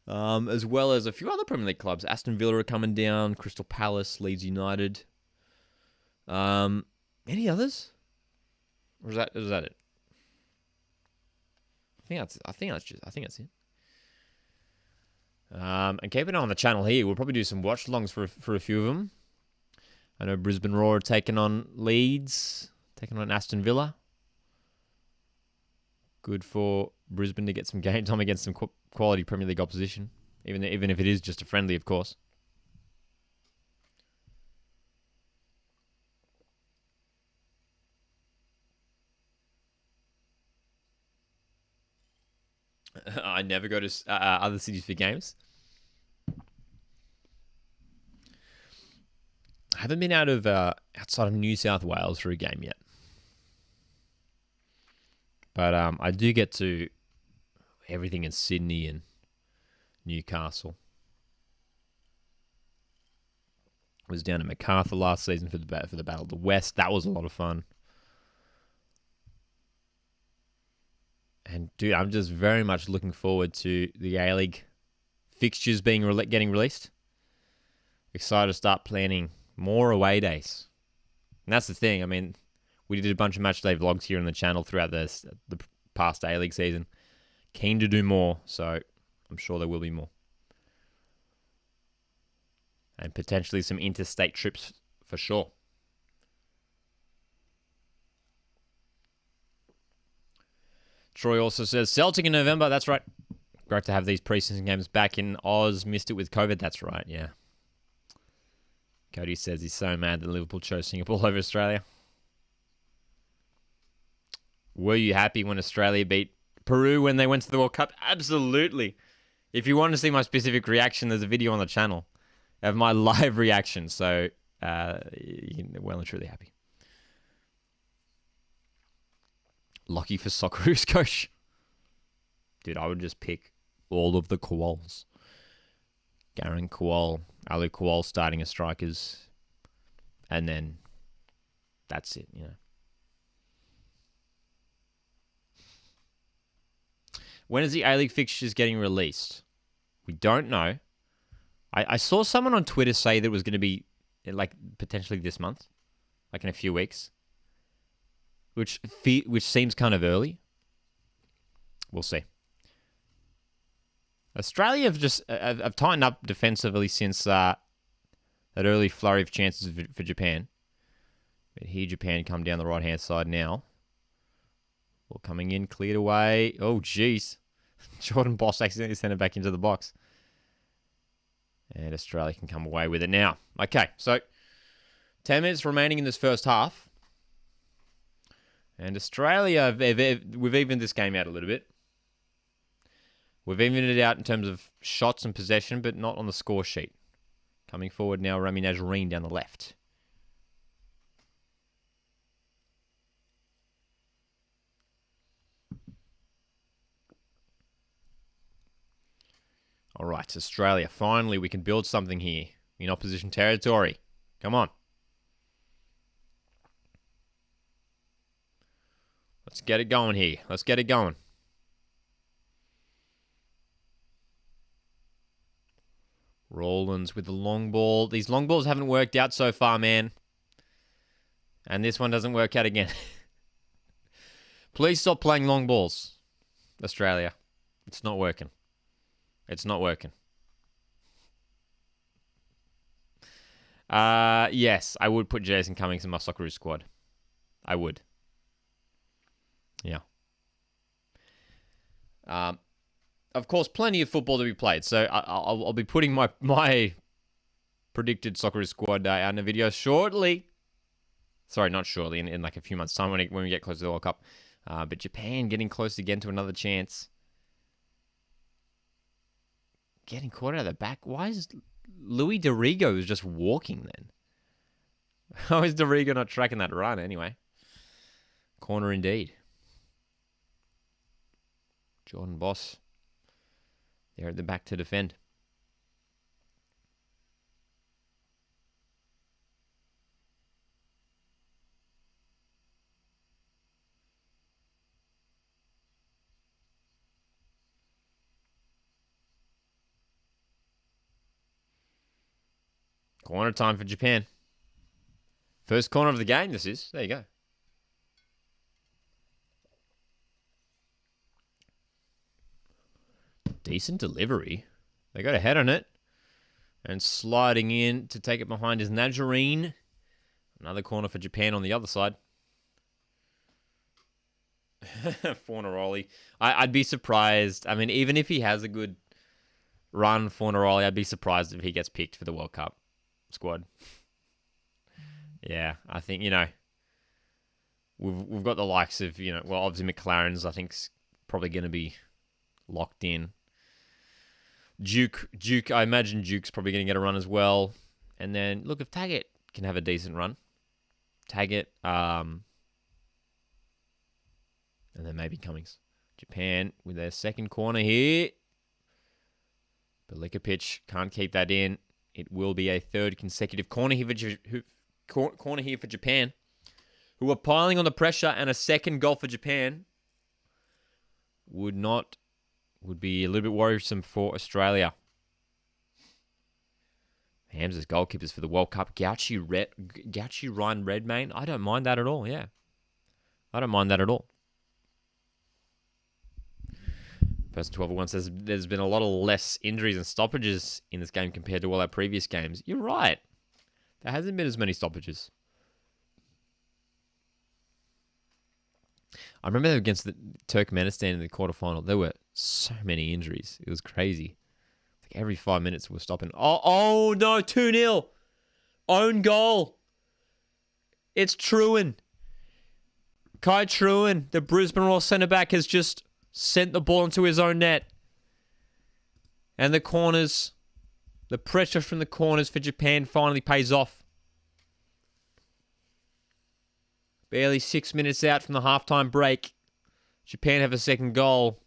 As well as a few other Premier League clubs. Aston Villa are coming down. Crystal Palace, Leeds United. Any others? Or is that it? I think that's it. And keep an eye on the channel here. We'll probably do some watch-alongs for a few of them. I know Brisbane Roar are taking on Leeds, taking on Aston Villa. Good for Brisbane to get some game time against some quality Premier League opposition, even if it is just a friendly, of course. I never go to other cities for games. I haven't been outside of New South Wales for a game yet. But I do get to everything in Sydney and Newcastle. I was down in Macarthur last season for the Battle of the West. That was a lot of fun. And dude, I'm just very much looking forward to the A-League fixtures getting released. Excited to start planning more away days. And that's the thing. I mean, we did a bunch of matchday vlogs here on the channel throughout the past A-League season. Keen to do more, so I'm sure there will be more. And potentially some interstate trips for sure. Troy also says, Celtic in November. That's right. Great to have these preseason games back in Oz. Missed it with COVID. That's right, yeah. Cody says he's so mad that Liverpool chose Singapore over Australia. Were you happy when Australia beat Peru when they went to the World Cup? Absolutely. If you want to see my specific reaction, there's a video on the channel of my live reaction. So, you're well and truly happy. Lucky for Socceroos coach. Dude, I would just pick all of the Koals. Garen Koal, Ali Koal starting as strikers. And then that's it, you know. When is the A-League fixtures getting released? We don't know. I saw someone on Twitter say that it was going to be like potentially this month, like in a few weeks. Which seems kind of early. We'll see. Australia have tightened up defensively since that early flurry of chances for Japan. But here Japan come down the right-hand side now. Ball coming in, cleared away. Oh, jeez. Jordan Boss accidentally sent it back into the box. And Australia can come away with it now. Okay, so 10 minutes remaining in this first half. And Australia, we've evened this game out a little bit. We've evened it out in terms of shots and possession, but not on the score sheet. Coming forward now, Rami Nazarene down the left. All right, Australia. Finally, we can build something here in opposition territory. Come on. Let's get it going here. Let's get it going. Rawlins with the long ball. These long balls haven't worked out so far, man. And this one doesn't work out again. Please stop playing long balls, Australia. It's not working. It's not working. Yes, I would put Jason Cummings in my Socceroos squad. I would. Yeah. Of course, plenty of football to be played. So I'll be putting my predicted Socceroos squad out in a video shortly. Sorry, not shortly, in like a few months' time when we get close to the World Cup. But Japan getting close again to another chance. Getting caught out of the back. Why is Louis Dorigo just walking then? How is Dorigo not tracking that run anyway? Corner indeed. Jordan Boss. They're at the back to defend. Corner time for Japan. First corner of the game, this is. There you go. Decent delivery. They got a head on it. And sliding in to take it behind is Najarine. Another corner for Japan on the other side. Fornaroli. I'd be surprised. I mean, even if he has a good run, Fornaroli, I'd be surprised if he gets picked for the World Cup squad. Yeah, I think, we've got the likes of, obviously McLaren's, I think, probably going to be locked in. Duke, I imagine Duke's probably going to get a run as well. And then, look, if Taggart can have a decent run, Taggart, and then maybe Cummings. Japan with their second corner here. Belikovic can't keep that in. It will be a third consecutive corner here for Japan, who are piling on the pressure, and a second goal for Japan would be a little bit worrisome for Australia. Hamza's goalkeepers for the World Cup. Gauchi Ryan Redmayne. I don't mind that at all, yeah. I don't mind that at all. Person 1201 says there's been a lot of less injuries and stoppages in this game compared to all our previous games. You're right. There hasn't been as many stoppages. I remember against the Turkmenistan in the quarterfinal, there were so many injuries. It was crazy. Like every 5 minutes we're stopping. Oh no, 2-0. Own goal. It's Trewin. Kai Trewin, the Brisbane Roar centre-back, has just sent the ball into his own net. And the corners, the pressure from the corners for Japan finally pays off. Barely 6 minutes out from the halftime break. Japan have a second goal.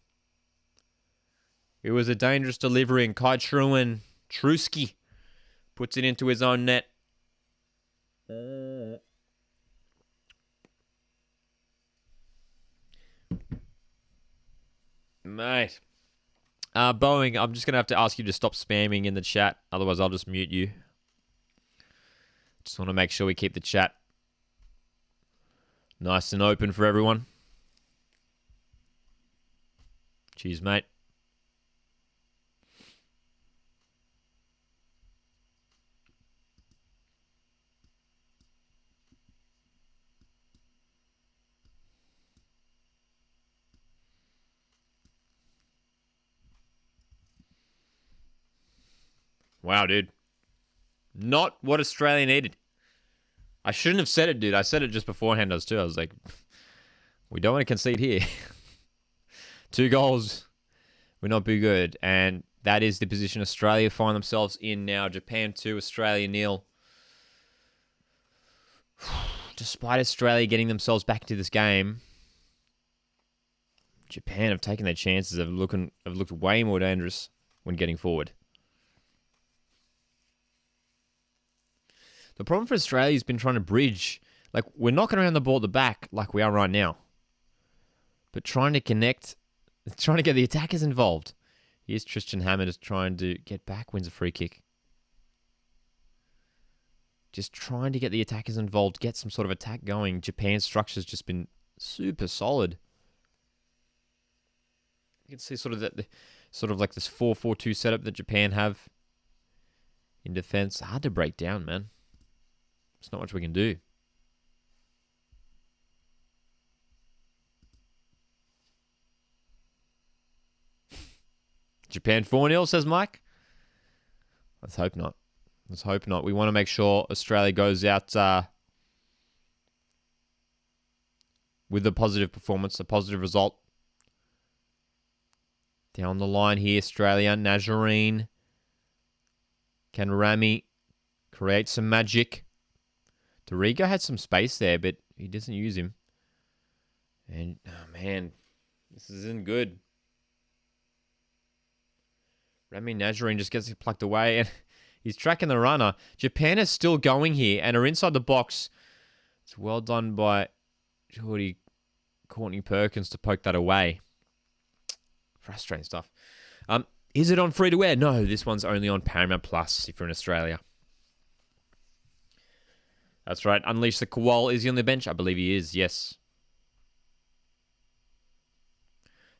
It was a dangerous delivery, and Kai Trusky puts it into his own net. Mate. Boeing, I'm just going to have to ask you to stop spamming in the chat. Otherwise, I'll just mute you. Just want to make sure we keep the chat nice and open for everyone. Cheers, mate. Wow, dude. Not what Australia needed. I shouldn't have said it, dude. I said it just beforehand, too. I was like, we don't want to concede here. 2 goals would not be good. And that is the position Australia find themselves in now. Japan 2, Australia 0. Despite Australia getting themselves back into this game, Japan have taken their chances, have looked way more dangerous when getting forward. The problem for Australia has been trying to bridge. Like, we're knocking around the ball at the back like we are right now. But trying to connect, trying to get the attackers involved. Here's Tristan Hammond is trying to get back, wins a free kick. just trying to get the attackers involved, get some sort of attack going. Japan's structure's just been super solid. You can see sort of that, sort of like this 4-4-2 setup that Japan have in defense. Hard to break down, man. There's not much we can do. Japan 4-0, says Mike. Let's hope not. Let's hope not. We want to make sure Australia goes out with a positive performance, a positive result. Down the line here, Australia, Nazarene. Can Rami create some magic? Dorigo had some space there, but he doesn't use him. And, oh man, this isn't good. Rami Nazarene just gets plucked away, and he's tracking the runner. Japan is still going here and are inside the box. It's well done by Courtney Perkins to poke that away. Frustrating stuff. Is it on free to air? No, this one's only on Paramount Plus if you're in Australia. That's right. Unleash the Koal. Is he on the bench? I believe he is, yes.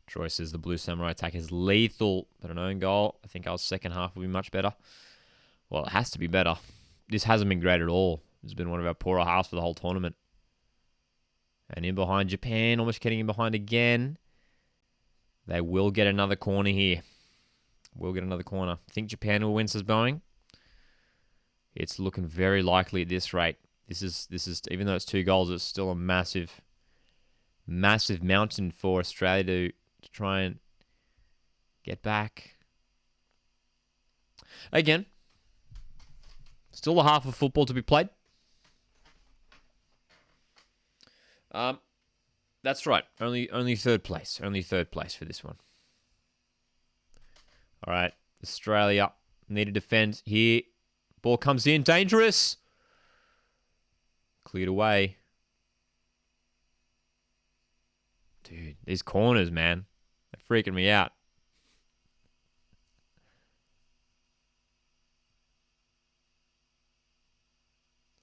Troy says the Blue Samurai attack is lethal, but an own goal. I think our second half will be much better. Well, it has to be better. This hasn't been great at all. It's been one of our poorer halves for the whole tournament. And in behind Japan, almost getting in behind again. They will get another corner here. Will get another corner. I think Japan will win, says Boeing. It's looking very likely at this rate. This is even though it's 2 goals, it's still a massive mountain for Australia to try and get back. Again, still a half of football to be played. That's right. Only third place. Only third place for this one. All right. Australia need to defend here. Ball comes in. Dangerous. Cleared away. Dude, these corners, man. They're freaking me out.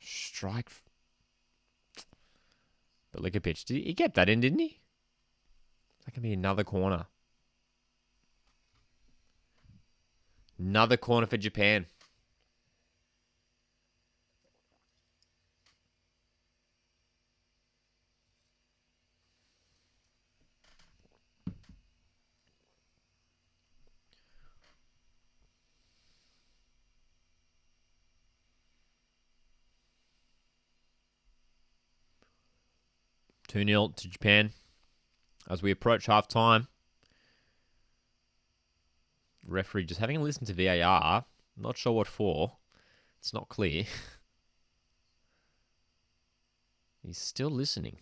Strike. But look at pitch. Did he get that in, didn't he? That can be another corner. Another corner for Japan. Two 0 to Japan as we approach half time. Referee just having a listen to VAR. Not sure what for. It's not clear. He's still listening.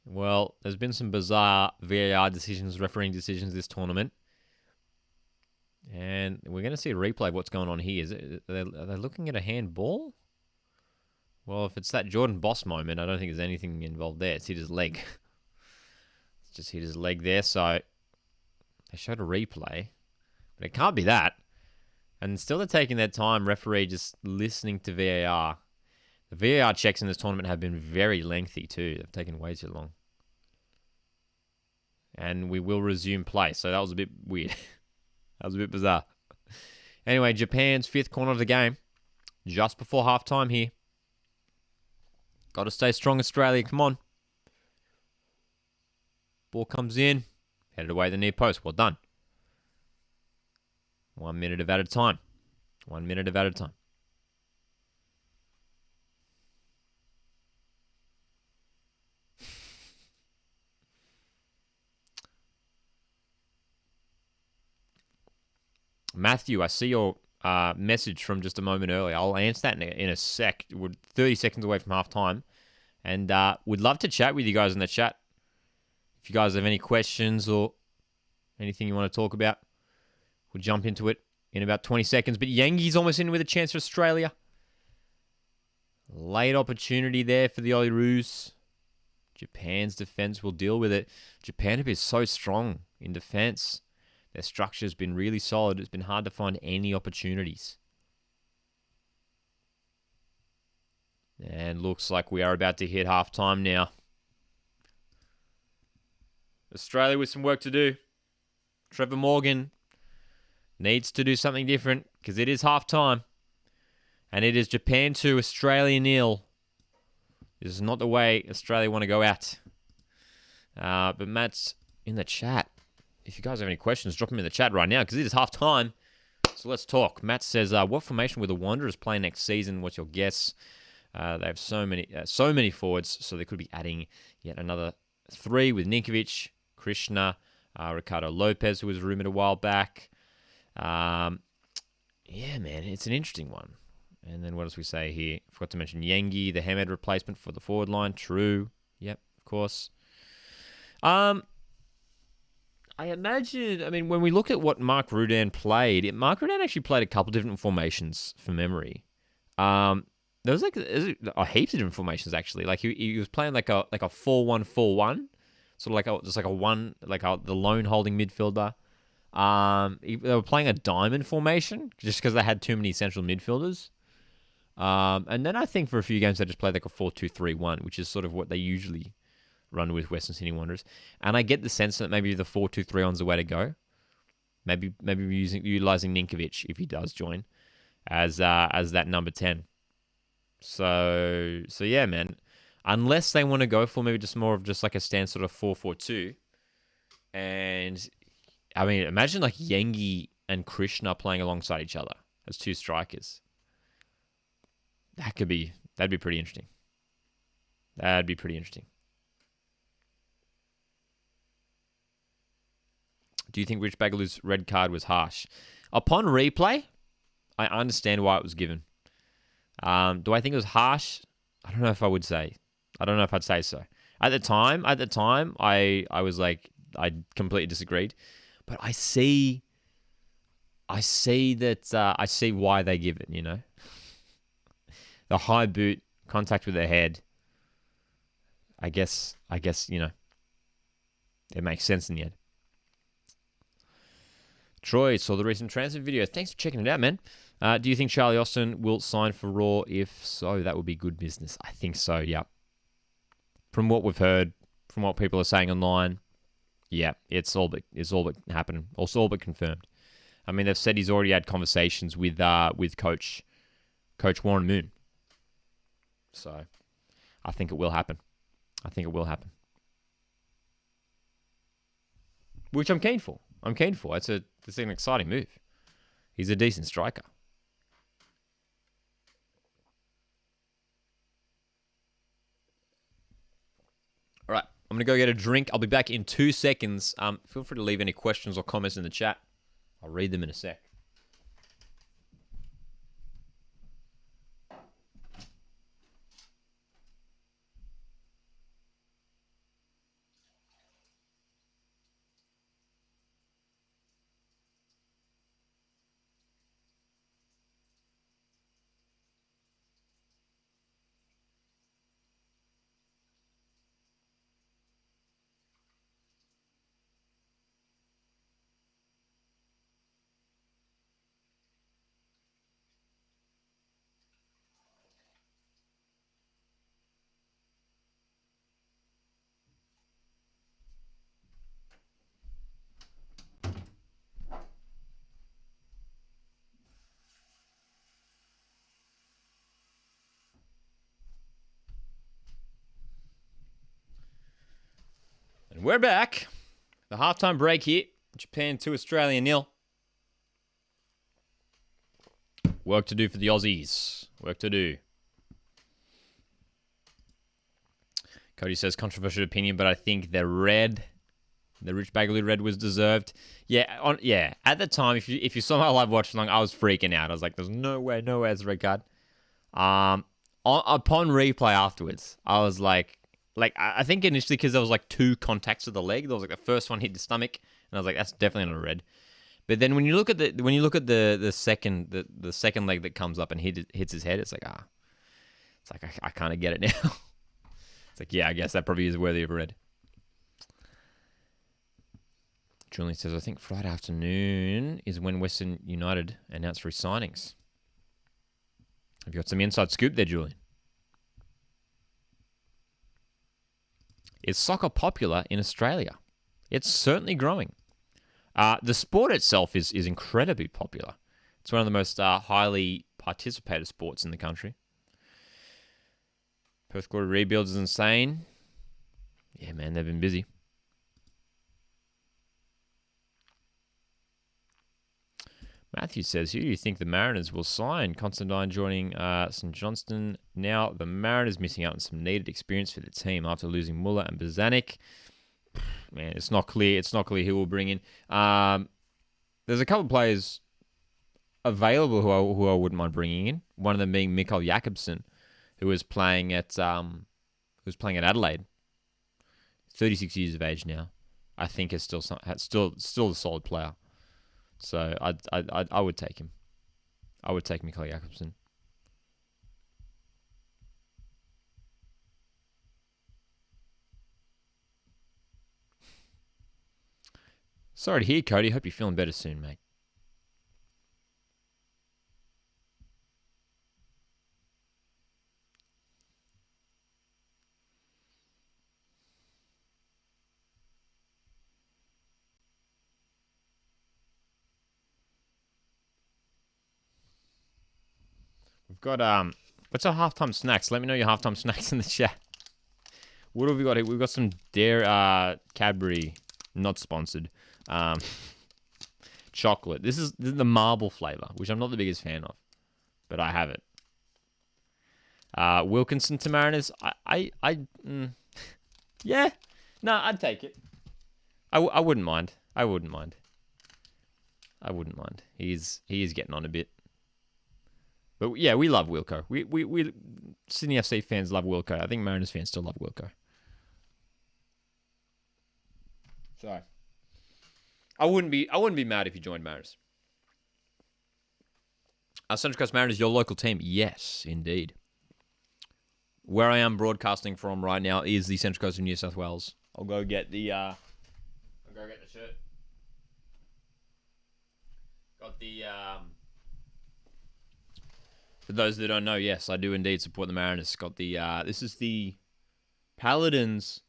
Well, there's been some bizarre VAR decisions, refereeing decisions this tournament. And we're going to see a replay of what's going on here. Are they looking at a handball? Well, if it's that Jordan Boss moment, I don't think there's anything involved there. It's hit his leg. It's just hit his leg there, so they showed a replay. But it can't be that. And still they're taking their time, referee just listening to VAR. The VAR checks in this tournament have been very lengthy too. They've taken way too long. And we will resume play, so that was a bit weird. That was a bit bizarre. Anyway, Japan's 5th corner of the game. Just before halftime here. Got to stay strong, Australia. Come on. Ball comes in. Headed away the near post. Well done. 1 minute of added time. 1 minute of added time. Matthew, I see your message from just a moment earlier. I'll answer that in a sec. We're 30 seconds away from half time. And would love to chat with you guys in the chat. If you guys have any questions or anything you want to talk about, we'll jump into it in about 20 seconds. But Yangi's almost in with a chance for Australia. Late opportunity there for the Olyroos. Japan's defense will deal with it. Japan have been so strong in defense. Their structure has been really solid. It's been hard to find any opportunities. And looks like we are about to hit halftime now. Australia with some work to do. Trevor Morgan needs to do something different because it is halftime. And it is Japan 2, Australia 0. This is not the way Australia want to go out. But Matt's in the chat. If you guys have any questions, drop them in the chat right now because it is halftime. So let's talk. Matt says, what formation will the Wanderers play next season? What's your guess? They have so many forwards, so they could be adding yet another 3 with Ninkovic, Krishna, Ricardo Lopez, who was rumoured a while back. Yeah, man, it's an interesting one. And then what else we say here? Forgot to mention Yengi, the Hamed replacement for the forward line. True. Yep, of course. I imagine, when we look at what Mark Rudan played, Mark Rudan actually played a couple different formations from memory. There was heaps of different formations actually. Like he was playing like a 4-1-4-1, sort of the lone holding midfielder. They were playing a diamond formation just because they had too many central midfielders. And then I think for a few games they just played like a 4-2-3-1, which is sort of what they usually run with Western Sydney Wanderers. And I get the sense that maybe the 4-2-3-1 is the way to go. Maybe utilizing Ninkovic if he does join as that number 10. So yeah, man. Unless they want to go for maybe just more of just like a stand sort of 4-4-2. And imagine like Yengi and Krishna playing alongside each other as 2 strikers. That'd be pretty interesting. That'd be pretty interesting. Do you think Rich Bagaloo's red card was harsh? Upon replay, I understand why it was given. Do I think it was harsh? I don't know if I would say. I don't know if I'd say so. At the time, I was like, I completely disagreed. But I see why they give it, you know? The high boot, contact with the head. I guess, you know, it makes sense in the end. Troy saw the recent transfer video. Thanks for checking it out, man. Do you think Charlie Austin will sign for Raw? If so, that would be good business. I think so, yeah. From what we've heard, from what people are saying online, yeah, it's all but happened. Also all but confirmed. They've said he's already had conversations with Coach Warren Moon. So, I think it will happen. Which I'm keen for. It's an exciting move. He's a decent striker. All right, I'm going to go get a drink. I'll be back in 2 seconds. Feel free to leave any questions or comments in the chat. I'll read them in a sec. And we're back. The halftime break here. Japan 2, Australia 0. Work to do for the Aussies. Work to do. Cody says, controversial opinion, but I think the Rich Bagaloo red was deserved. Yeah, at the time, if you saw my live watch along, I was freaking out. I was like, there's no way it's a red card. Upon replay afterwards, I was like I think initially because there was like 2 contacts to the leg. There was like the first one hit the stomach, and I was like, that's definitely not a red. But then when you look at the second leg that comes up and hits his head, it's like I kind of get it now. It's like, yeah, I guess that probably is worthy of a red. Julian says, I think Friday afternoon is when Western United announced re-signings. Have you got some inside scoop there, Julian? Is soccer popular in Australia? It's certainly growing. The sport itself is incredibly popular. It's one of the most highly participated sports in the country. Perth Glory rebuilds is insane. Yeah, man, they've been busy. Matthew says, who do you think the Mariners will sign? Constantine joining St. Johnston. Now the Mariners missing out on some needed experience for the team after losing Muller and Bozanic. Man, it's not clear. It's not clear who will bring in. There's a couple of players available who I wouldn't mind bringing in. One of them being Mikael Jakobsen, who was playing at Adelaide. 36 years of age now. I think is still a solid player. So I would take him. I would take Mikael Jakobsen. Sorry to hear, Cody. Hope you're feeling better soon, mate. We've got what's our halftime snacks? Let me know your halftime snacks in the chat. What have we got here? We've got some Cadbury, not sponsored. Chocolate. This is the marble flavor, which I'm not the biggest fan of, but I have it. Wilkinson to Mariners. Yeah. No, I'd take it. I wouldn't mind. I wouldn't mind. He is getting on a bit. But yeah, we love Wilco. We Sydney FC fans love Wilco. I think Mariners fans still love Wilco. Sorry. I wouldn't be mad if you joined Mariners. Central Coast Mariners, your local team? Yes, indeed. Where I am broadcasting from right now is the Central Coast of New South Wales. I'll go get the shirt. Got the for those that don't know, yes, I do indeed support the Mariners. Got the this is the Paladins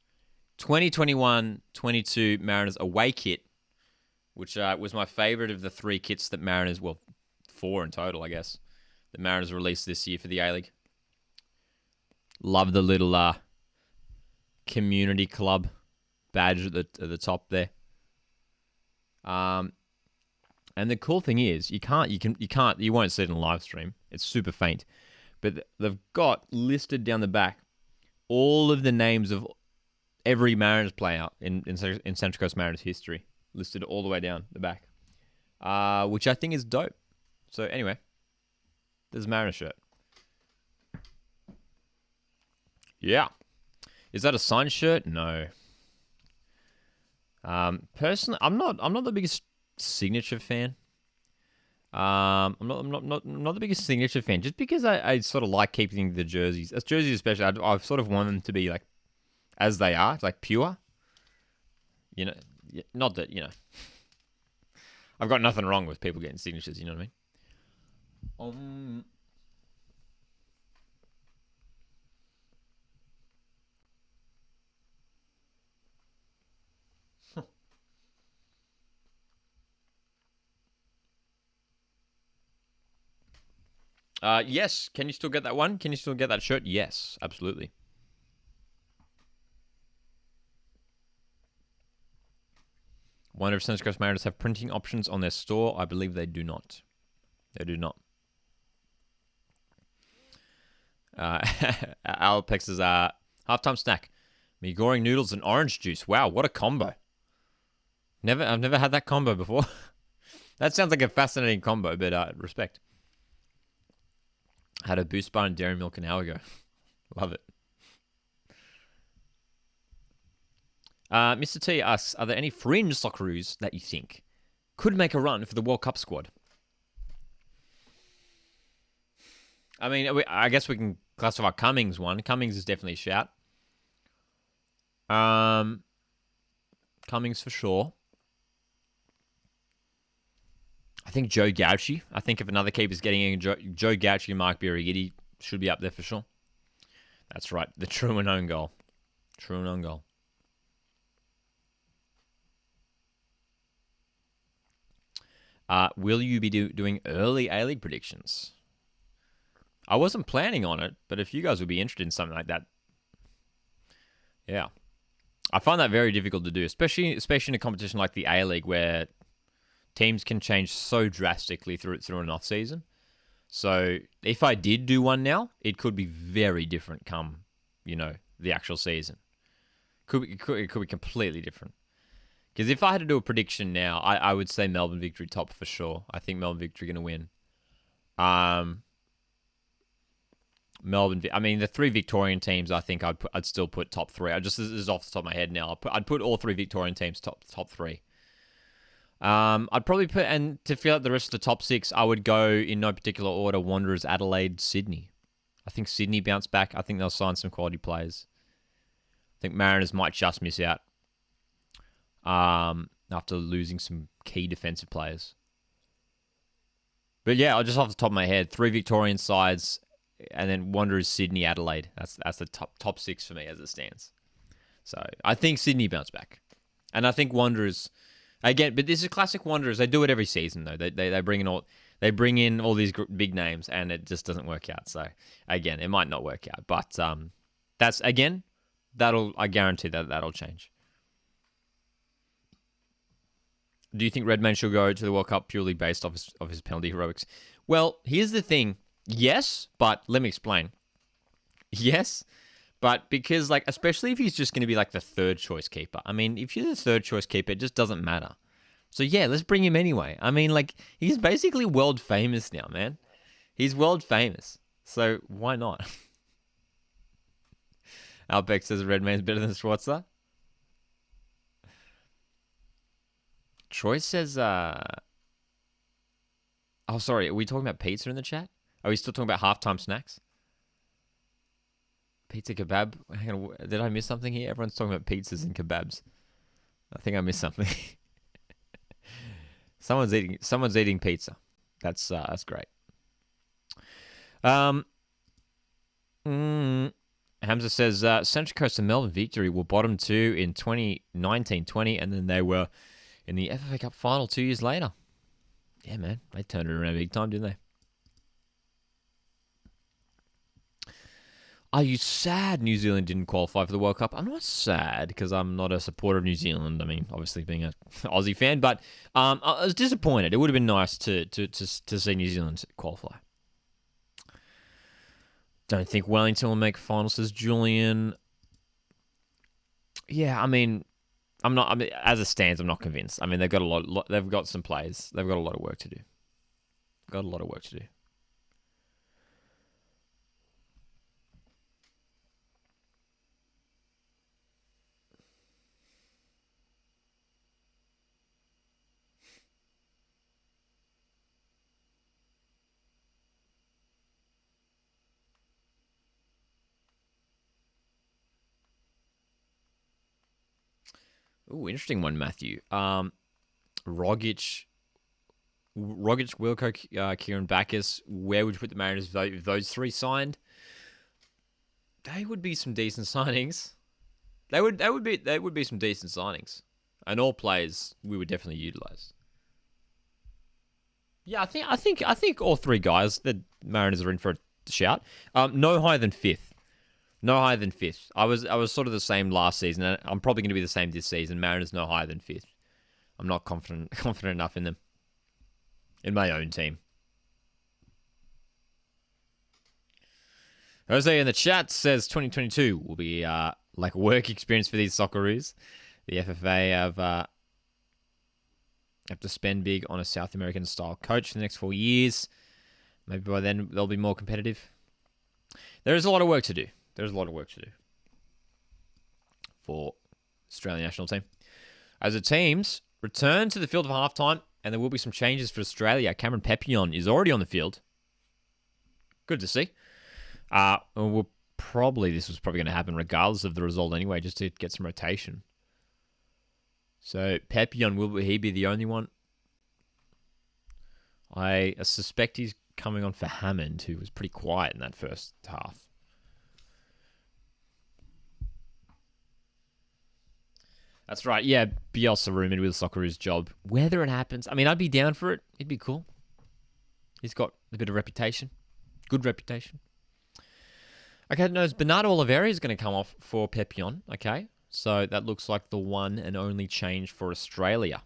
2021-22 Mariners away kit, which was my favorite of the three kits that Mariners, well, four in total, I guess, that Mariners released this year for the A-League. Love the little community club badge at the top there. And the cool thing is, you won't see it in live stream. It's super faint, but they've got listed down the back all of the names of every Mariners player in Central Coast Mariners history, listed all the way down the back, which I think is dope. So anyway, there's a Mariners shirt. Yeah, is that a signed shirt? No. Personally, I'm not the biggest signature fan. I'm not the biggest signature fan, just because I sort of like keeping the jerseys. As jerseys especially, I've sort of want them to be like as they are, like pure. You know, not that, you know. I've got nothing wrong with people getting signatures, you know what I mean? Yes. Can you still get that one? Can you still get that shirt? Yes, absolutely. Wonder if Central Coast Mariners have printing options on their store. I believe they do not. They do not. Alpex's halftime snack: Migoring noodles and orange juice. Wow, what a combo! I've never had that combo before. That sounds like a fascinating combo, but respect. Had a Boost Bar and Dairy Milk an hour ago. Love it. Mr. T asks, are there any fringe Socceroos that you think could make a run for the World Cup squad? I mean, I guess we can classify Cummings one. Cummings is definitely a shout. Cummings for sure. I think Joe Gauchi. I think if another keeper's getting in, Joe Gauchi and Mark Birighitti should be up there for sure. That's right. The Truman own goal. Truman own goal. Will you be doing early A-League predictions? I wasn't planning on it, but if you guys would be interested in something like that, yeah. I find that very difficult to do, especially in a competition like the A-League where teams can change so drastically through an off-season. So if I did do one now, it could be very different come, the actual season. It could be completely different. Because if I had to do a prediction now, I would say Melbourne Victory top for sure. I think Melbourne Victory going to win. The 3 Victorian teams, I think I'd still put top 3. This is off the top of my head now. I'd put all 3 Victorian teams top 3. I'd probably put, and to fill out the rest of the top 6, I would go in no particular order: Wanderers, Adelaide, Sydney. I think Sydney bounce back. I think they'll sign some quality players. I think Mariners might just miss out after losing some key defensive players. But yeah, just off the top of my head, 3 Victorian sides, and then Wanderers, Sydney, Adelaide. That's the top 6 for me as it stands. So I think Sydney bounce back, and I think Wanderers. Again, but this is classic Wanderers. They do it every season, though. They bring in all these big names, and it just doesn't work out. So again, it might not work out, but I guarantee that'll change. Do you think Redmayne should go to the World Cup purely based off his penalty heroics? Well, here's the thing. Yes, but let me explain. Yes. But because, especially if he's just going to be the third choice keeper. I mean, if you're the third choice keeper, it just doesn't matter. So yeah, let's bring him anyway. I mean, he's basically world famous now, man. He's world famous. So why not? Albeck says Redmayne's better than Schwarzer. Troy says, oh, sorry, are we talking about pizza in the chat? Are we still talking about halftime snacks? Pizza kebab. Hang on, did I miss something here? Everyone's talking about pizzas and kebabs. I think I missed something. Someone's eating pizza. That's great. Hamza says Central Coast and Melbourne Victory were bottom 2 in 2019-20, and then they were in the FFA Cup final 2 years later. Yeah, man, they turned it around big time, didn't they? Are you sad New Zealand didn't qualify for the World Cup? I'm not sad because I'm not a supporter of New Zealand. I mean, obviously being an Aussie fan, but I was disappointed. It would have been nice to see New Zealand qualify. Don't think Wellington will make finals, says Julian. Yeah, I mean, as it stands, I'm not convinced. I mean, they've got some players. They've got a lot of work to do. Ooh, interesting one, Matthew. Rogic, Wilco, Kieran Backus. Where would you put the Mariners if those 3 signed? They would be some decent signings. They would be some decent signings, and all players we would definitely utilize. Yeah, I think all 3 guys, the Mariners are in for a shout. No higher than 5th. No higher than 5th. I was sort of the same last season, and I'm probably going to be the same this season. Mariners no higher than 5th. I'm not confident enough in them. In my own team. Jose in the chat says 2022 will be like a work experience for these Socceroos. The FFA have to spend big on a South American style coach for the next 4 years. Maybe by then they'll be more competitive. There is a lot of work to do. For Australian national team. As the teams return to the field for halftime, and there will be some changes for Australia. Cameron Papillon is already on the field. Good to see. This was probably going to happen regardless of the result anyway, just to get some rotation. So Papillon, will he be the only one? I suspect he's coming on for Hammond, who was pretty quiet in that first half. That's right. Yeah, Bielsa rumored with Socceroos' job. Whether it happens, I mean, I'd be down for it. It'd be cool. He's got a bit of reputation. Good reputation. Okay, no, Bernardo Oliveira is going to come off for Pepion. Okay, so that looks like the one and only change for Australia.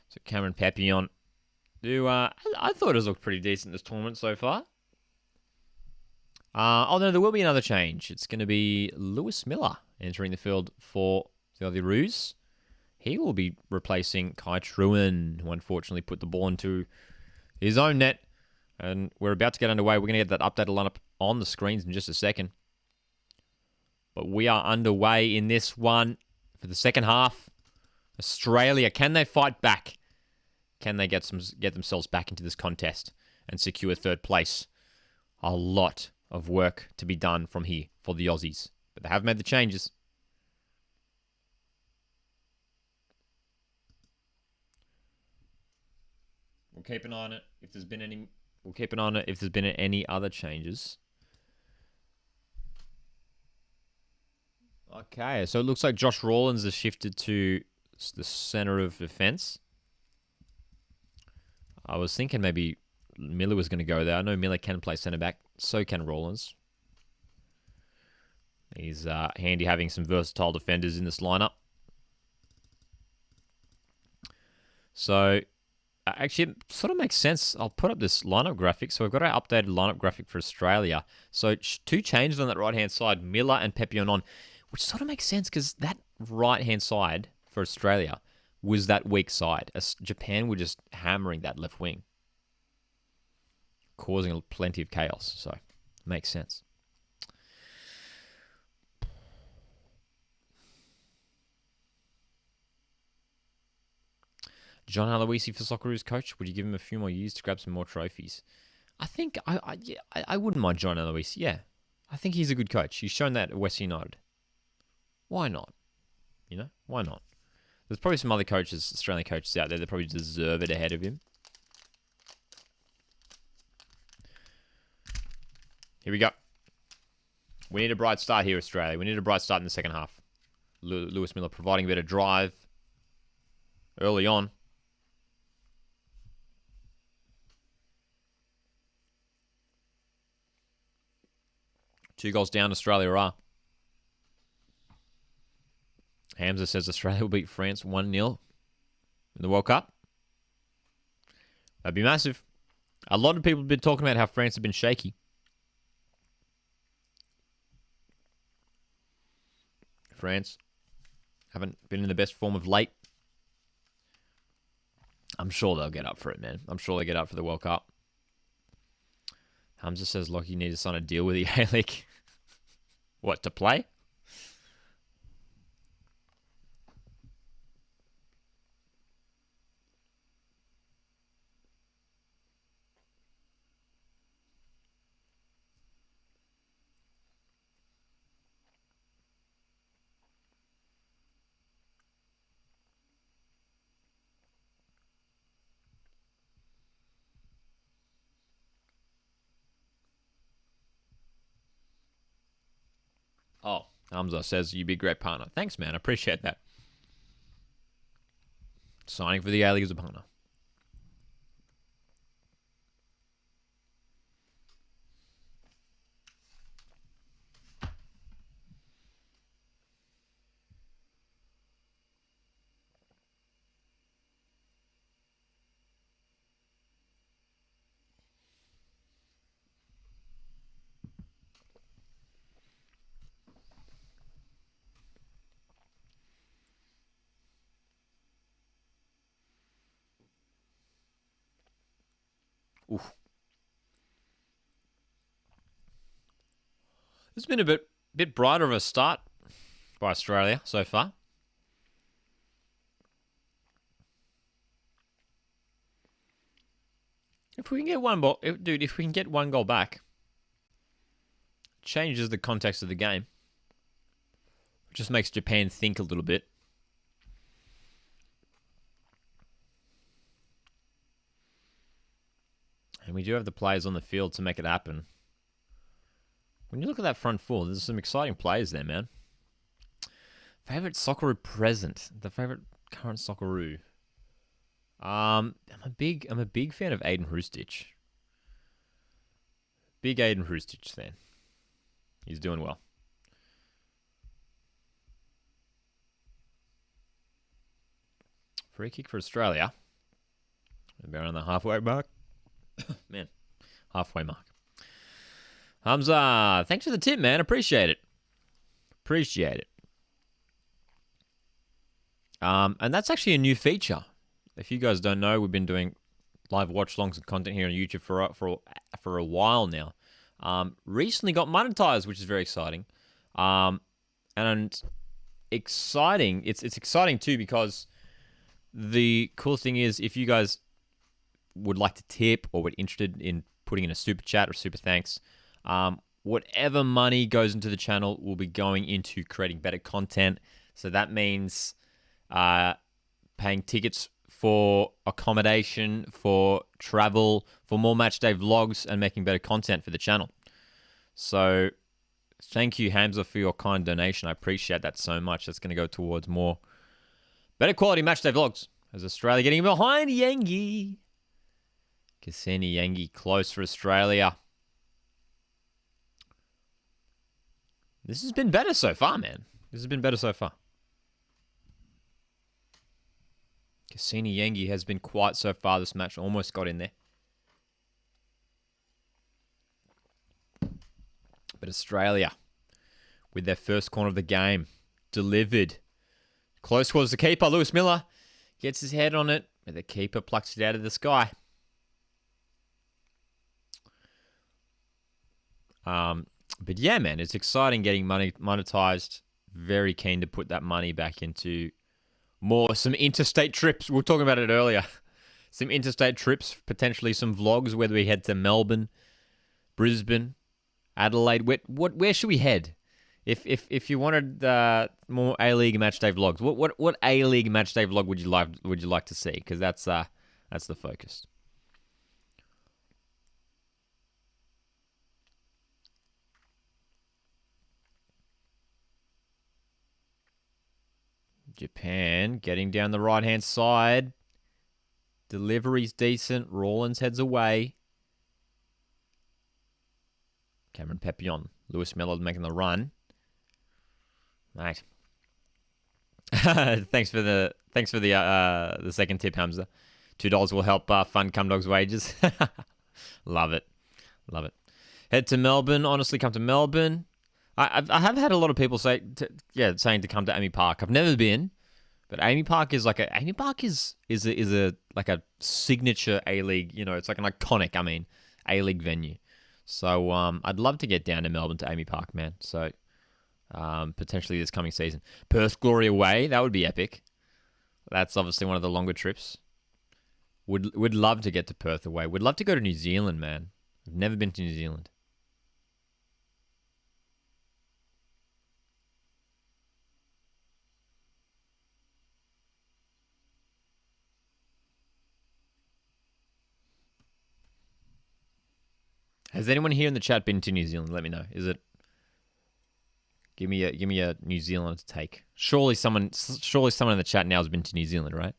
So Cameron Pepion, who I thought has looked pretty decent this tournament so far. Oh no, there will be another change. It's going to be Lewis Miller entering the field for the Aussie Roos. He will be replacing Kai Truen, who unfortunately put the ball into his own net. And we're about to get underway. We're going to get that updated lineup on the screens in just a second. But we are underway in this one for the second half. Australia, can they fight back? Can they get themselves back into this contest and secure third place? A lot of work to be done from here for the Aussies. But they have made the changes. We'll keep an eye on it if there's been any. We'll keep an eye on it if there's been any other changes. Okay, so it looks like Josh Rawlins has shifted to the center of defense. I was thinking maybe Miller was going to go there. I know Miller can play center back. So can Rawlins. He's handy having some versatile defenders in this lineup. So, actually, it sort of makes sense. I'll put up this lineup graphic. So we've got our updated lineup graphic for Australia. So two changes on that right-hand side, Miller and Pepion on, which sort of makes sense because that right-hand side for Australia was that weak side. As Japan were just hammering that left wing, causing plenty of chaos. So, makes sense. John Aloisi for Socceroos coach. Would you give him a few more years to grab some more trophies? I think I wouldn't mind John Aloisi. Yeah, I think he's a good coach. He's shown that at West United. Why not? You know, why not? There's probably some other coaches, Australian coaches out there that probably deserve it ahead of him. Here we go. We need a bright start here, Australia. We need a bright start in the second half. Lewis Miller providing a bit of drive early on. Two goals down, Australia are. Hamza says Australia will beat France 1-0 in the World Cup. That'd be massive. A lot of people have been talking about how France have been shaky. France haven't been in the best form of late. I'm sure they'll get up for it, man. I'm sure they'll get up for the World Cup. Hamza says Lockie needs to sign a deal with the A-League. What, to play? Oh, Hamza says you'd be a great partner. Thanks, man. I appreciate that. Signing for the A-League as a partner. Oof. It's been a bit brighter of a start by Australia so far. If we can get one ball, if we can get one goal back, changes the context of the game. It just makes Japan think a little bit. And we do have the players on the field to make it happen. When you look at that front four, there's some exciting players there, man. Favorite Socceroo present. The favorite current Socceroo. I'm a big fan of Aiden Hrustich. Big Aiden Hrustich fan. He's doing well. Free kick for Australia. We're around the halfway mark. Man, halfway mark. Hamza, thanks for the tip, man. Appreciate it. And that's actually a new feature. If you guys don't know, we've been doing live watch-alongs and content here on YouTube for a while now. Recently got monetized, which is very exciting. And exciting. It's exciting too because the cool thing is if you guys would like to tip or were interested in putting in a super chat or super thanks, whatever money goes into the channel will be going into creating better content. So that means paying tickets for accommodation, for travel, for more matchday vlogs, and making better content for the channel. So thank you, Hamza, for your kind donation. I appreciate that so much. That's going to go towards more better quality matchday vlogs. As Australia getting behind Yangi. Cassini Yangi close for Australia. This has been better so far, man. This has been better so far. Cassini Yangi has been quiet so far this match. Almost got in there. But Australia, with their first corner of the game, delivered. Close towards the keeper. Lewis Miller gets his head on it, and the keeper plucks it out of the sky. But yeah, man, it's exciting getting money monetized. Very keen to put that money back into some interstate trips. We were talking about it earlier. Some interstate trips, potentially some vlogs, whether we head to Melbourne, Brisbane, Adelaide. Where should we head? If you wanted more A-League matchday vlogs, what A-League matchday vlog would you like to see? Because that's the focus. Japan getting down the right-hand side. Delivery's decent. Rawlins heads away. Cameron Papillon. Lewis Miller making the run. Mate. Thanks for the second tip, Hamza. $2 will help fund Cum Dog's wages. Love it. Head to Melbourne. Honestly, come to Melbourne. I have had a lot of people saying to come to Amy Park. I've never been, but Amy Park is like a signature A-League. You know, it's like an iconic, A-League venue. So I'd love to get down to Melbourne to Amy Park, man. So potentially this coming season, Perth Glory away. That would be epic. That's obviously one of the longer trips. Would love to get to Perth away. Would love to go to New Zealand, man. I've never been to New Zealand. Has anyone here in the chat been to New Zealand? Let me know. Is it? Give me a New Zealand take. Surely someone in the chat now has been to New Zealand, right?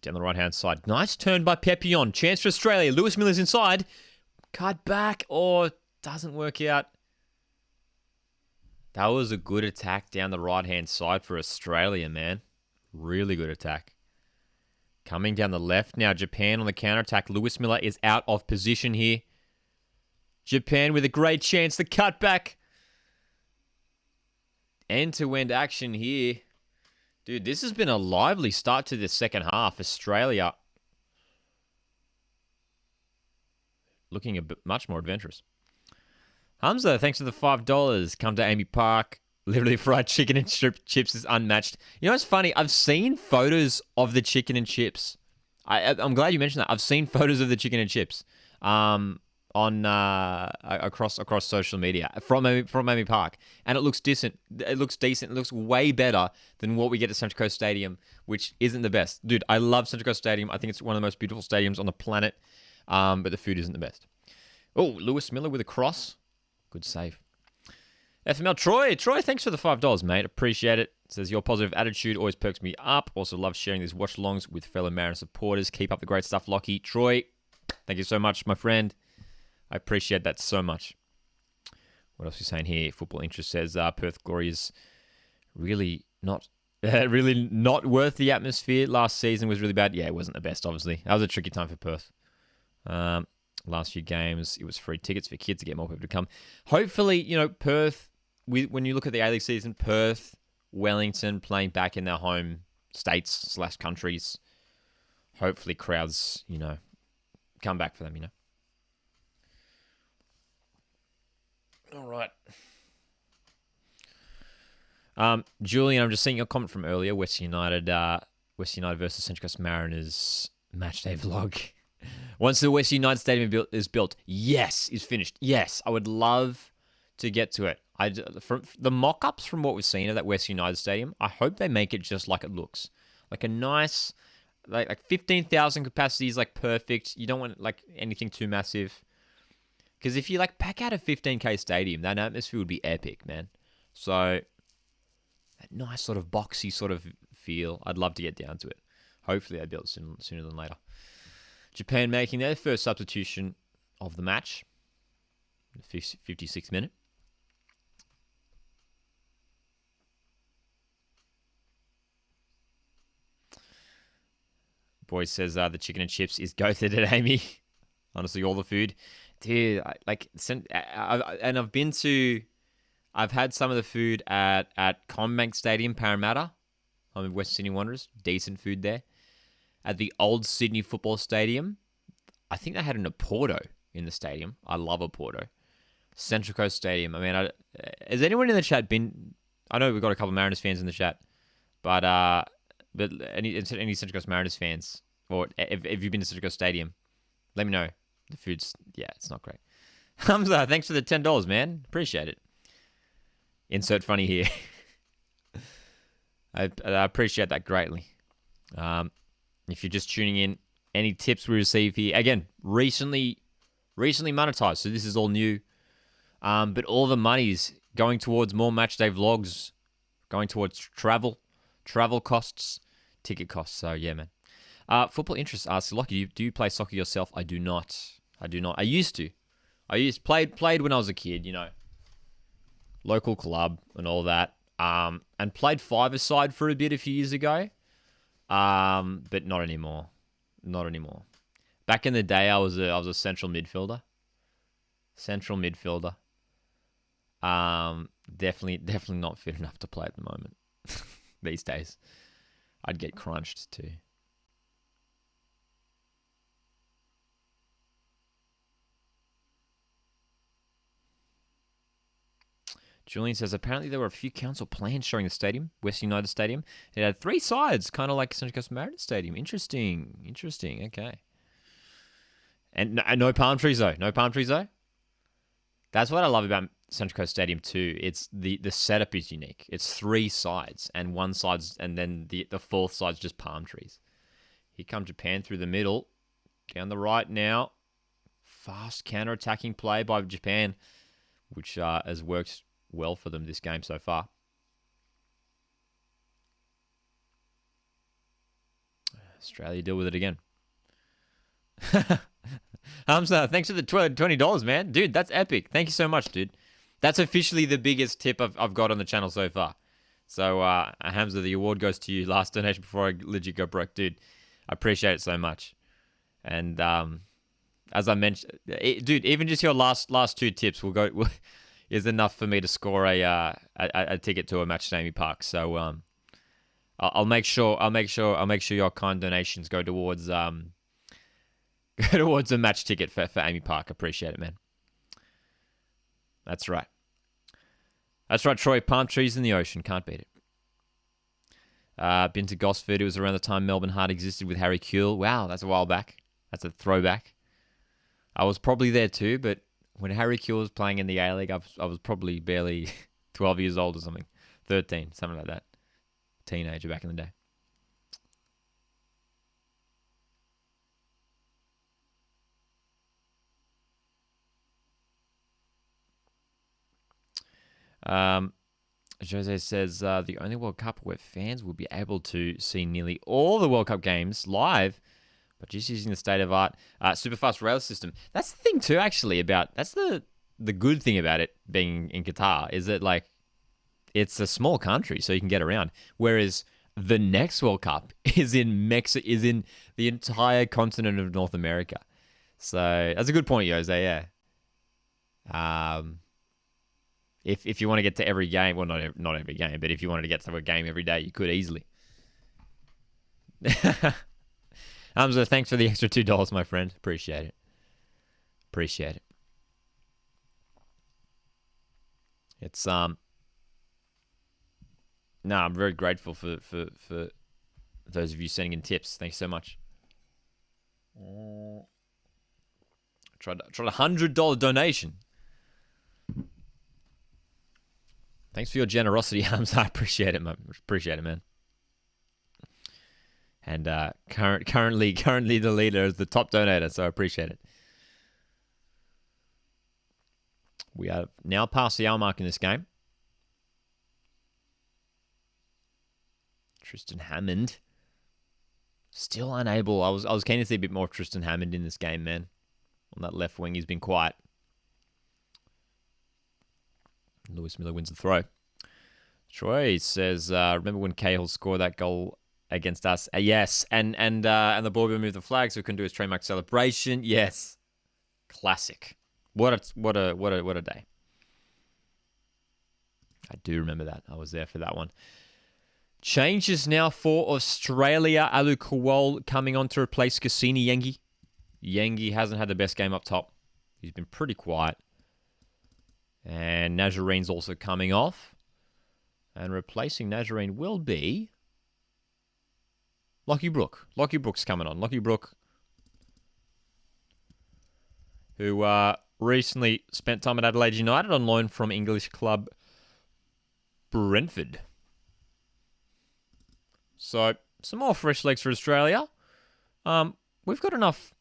Down the right-hand side. Nice turn by Papillon. Chance for Australia. Lewis Miller's inside. Cut back. Doesn't work out. That was a good attack down the right-hand side for Australia, man. Really good attack. Coming down the left now. Japan on the counter-attack. Lewis Miller is out of position here. Japan with a great chance. The cutback. End-to-end action here. Dude, this has been a lively start to the second half. Australia looking a bit much more adventurous. Hamza, thanks for the $5. Come to Amy Park. Literally fried chicken and chips is unmatched. You know what's funny? I've seen photos of the chicken and chips. I'm glad you mentioned that. I've seen photos of the chicken and chips. I on across social media from Amy Park, and it looks decent. It looks decent. It looks way better than what we get at Central Coast Stadium, which isn't the best. Dude, I love Central Coast Stadium. I think it's one of the most beautiful stadiums on the planet, but the food isn't the best. Oh, Lewis Miller with a cross. Good save. FML Troy, thanks for the $5, mate. Appreciate it. Says your positive attitude always perks me up. Also love sharing these watch-alongs with fellow Mariners supporters. Keep up the great stuff, Lockie. Troy, thank you so much, my friend. I appreciate that so much. What else are you saying here? Football Interest says Perth Glory is really not worth the atmosphere. Last season was really bad. Yeah, it wasn't the best, obviously. That was a tricky time for Perth. Last few games, it was free tickets for kids to get more people to come. Hopefully, Perth, when you look at the A-League season, Perth, Wellington playing back in their home states/countries, hopefully crowds, come back for them, All right. Julian, I'm just seeing your comment from earlier. West United versus Central Coast Mariners matchday vlog. Once the West United Stadium is built, yes, is finished. Yes, I would love to get to it. From the mock-ups from what we've seen of that West United Stadium, I hope they make it just like it looks, like a nice, like 15,000 capacity is like perfect. You don't want like anything too massive. Because if you pack out a 15K stadium, that atmosphere would be epic, man. So, that nice sort of boxy sort of feel, I'd love to get down to it. Hopefully they build it sooner than later. Japan making their first substitution of the match. 56th minute. Boy says the chicken and chips is goated at Amy. Honestly, all the food. Dude, I've had some of the food at Combank Stadium, Parramatta. I'm in West Sydney Wanderers. Decent food there. At the old Sydney Football Stadium, I think they had an Oporto in the stadium. I love Oporto. Central Coast Stadium. I mean, has anyone in the chat been? I know we've got a couple of Mariners fans in the chat, but any Central Coast Mariners fans, or if you've been to Central Coast Stadium, let me know. The food's, it's not great. Hamza, thanks for the $10, man. Appreciate it. Insert funny here. I appreciate that greatly. If you're just tuning in, any tips we receive here, again, recently monetized, so this is all new. But all the money's going towards more matchday vlogs, going towards travel costs, ticket costs. So yeah, man. Football Interest asks, Lockie, do you play soccer yourself? I do not. I used to. Played when I was a kid, local club and all that. And played five-a-side for a bit a few years ago. But not anymore. Not anymore. Back in the day, I was a central midfielder. Definitely not fit enough to play at the moment. These days, I'd get crunched too. Julian says, apparently there were a few council plans showing the stadium, West United Stadium. It had 3 sides, kind of like Central Coast Mariners Stadium. Interesting. Okay. And no palm trees, though. That's what I love about Central Coast Stadium, too. It's the setup is unique. It's 3 sides, and one side's, and then the 4th side's just palm trees. Here comes Japan through the middle. Down the right now. Fast counter-attacking play by Japan, which has worked well for them this game so far. Australia deal with it again. Hamza, thanks for the $20, man. Dude, that's epic. Thank you so much, dude. That's officially the biggest tip I've got on the channel so far. So, Hamza, the award goes to you. Last donation before I legit go broke. Dude, I appreciate it so much. And as I mentioned, dude, even just your last 2 tips is enough for me to score a ticket to a match at Amy Park. So I'll make sure your kind donations go towards a match ticket for Amy Park. Appreciate it, man. That's right, Troy. Palm trees in the ocean, can't beat it. Been to Gosford. It was around the time Melbourne Heart existed with Harry Kuehl. Wow, that's a while back. That's a throwback. I was probably there too, but when Harry Kewell was playing in the A-League, I was probably barely 12 years old or something. 13, something like that. Teenager back in the day. Jose says the only World Cup where fans will be able to see nearly all the World Cup games live, but just using the state-of-art super-fast rail system. That's the thing too, actually, that's the good thing about it being in Qatar, is that like it's a small country, so you can get around. Whereas the next World Cup is in the entire continent of North America. So that's a good point, Jose. Yeah. If you want to get to every game, well, not every game, but if you wanted to get to a game every day, you could easily. Hamza, thanks for the extra $2, my friend. Appreciate it. It's no, I'm very grateful for those of you sending in tips. Thanks so much. Tried a $100 donation. Thanks for your generosity, Hamza. I appreciate it, man. And currently the leader is the top donator, so I appreciate it. We are now past the hour mark in this game. Tristan Hammond still unable. I was keen to see a bit more of Tristan Hammond in this game, man. On that left wing, he's been quiet. Lewis Miller wins the throw. Troy says, remember when Cahill scored that goal against us? Yes, and the boy removed the flag so we couldn't do his trademark celebration. Yes, classic. What a day. I do remember that. I was there for that one. Changes now for Australia. Alu Kowal coming on to replace Cassini Yengi. Yengi hasn't had the best game up top. He's been pretty quiet. And Nazarine's also coming off. And replacing Nazarine will be Lockie Brook. Lockie Brook's coming on. Lockie Brook, who recently spent time at Adelaide United on loan from English club Brentford. So, some more fresh legs for Australia. We've got enough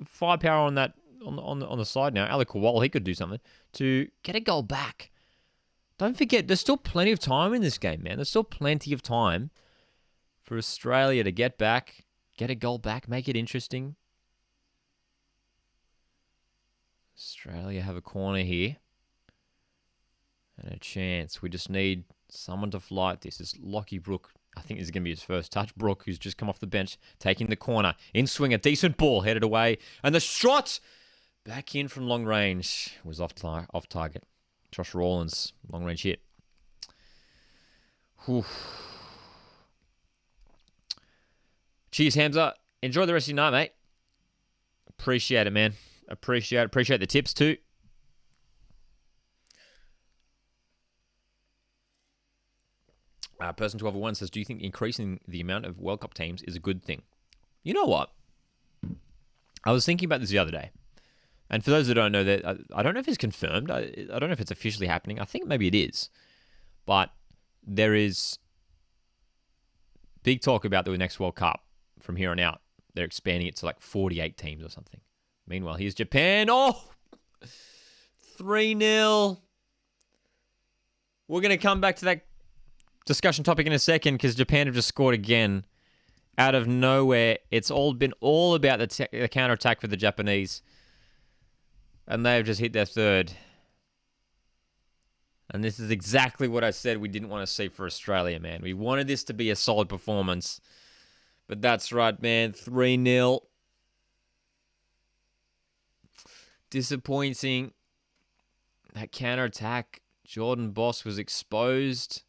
firepower on that on the side now. Alec Kowal, he could do something to get a goal back. Don't forget, there's still plenty of time in this game, man. There's still plenty of time for Australia to get back, get a goal back, make it interesting. Australia have a corner here. And a chance. We just need someone to flight this. It's Lockie Brook. I think this is going to be his first touch. Brook, who's just come off the bench, taking the corner. In swing, a decent ball, headed away. And the shot back in from long range was off target. Josh Rawlins, long range hit. Whew. Cheers, Hamza. Enjoy the rest of your night, mate. Appreciate it, man. Appreciate the tips, too. Person 1201 says, do you think increasing the amount of World Cup teams is a good thing? You know what? I was thinking about this the other day. And for those that don't know, that I don't know if it's confirmed. I don't know if it's officially happening. I think maybe it is. But there is big talk about the next World Cup from here on out. They're expanding it to like 48 teams or something. Meanwhile, here's Japan. Oh! 3-0. We're going to come back to that discussion topic in a second because Japan have just scored again out of nowhere. It's been all about the counter-attack for the Japanese. And they've just hit their third. And this is exactly what I said we didn't want to see for Australia, man. We wanted this to be a solid performance. But that's right, man. 3-0. Disappointing. That counter-attack. Jordan Boss was exposed.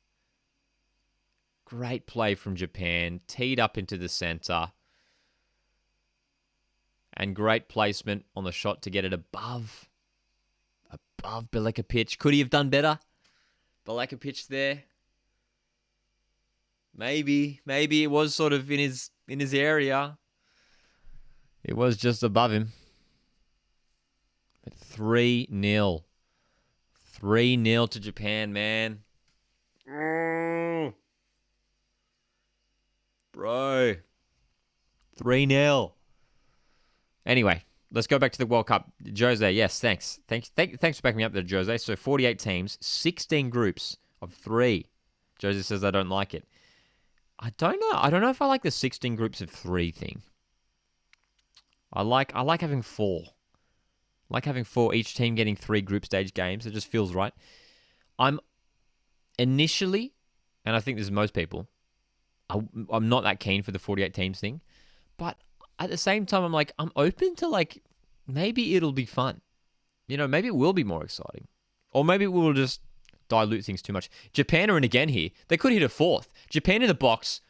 Great play from Japan. Teed up into the center. And great placement on the shot to get it above Beleka pitch. Could he have done better? Beleka pitch there. Maybe it was sort of in his area. It was just above him. 3-0. 3-0 to Japan, man. Bro. 3-0. Anyway, let's go back to the World Cup. Jose, yes, thanks. Thanks for backing me up there, Jose. So 48 teams, 16 groups of 3. Jose says I don't like it. I don't know. I don't know if I like the 16 groups of 3 thing. I like having 4. I like having 4, each team getting 3 group stage games. It just feels right. I'm initially, and I think this is most people, I'm not that keen for the 48 teams thing. But at the same time, I'm like, I'm open to like, maybe it'll be fun. You know, maybe it will be more exciting. Or maybe we'll just dilute things too much. Japan are in again here. They could hit a 4th. Japan in the box.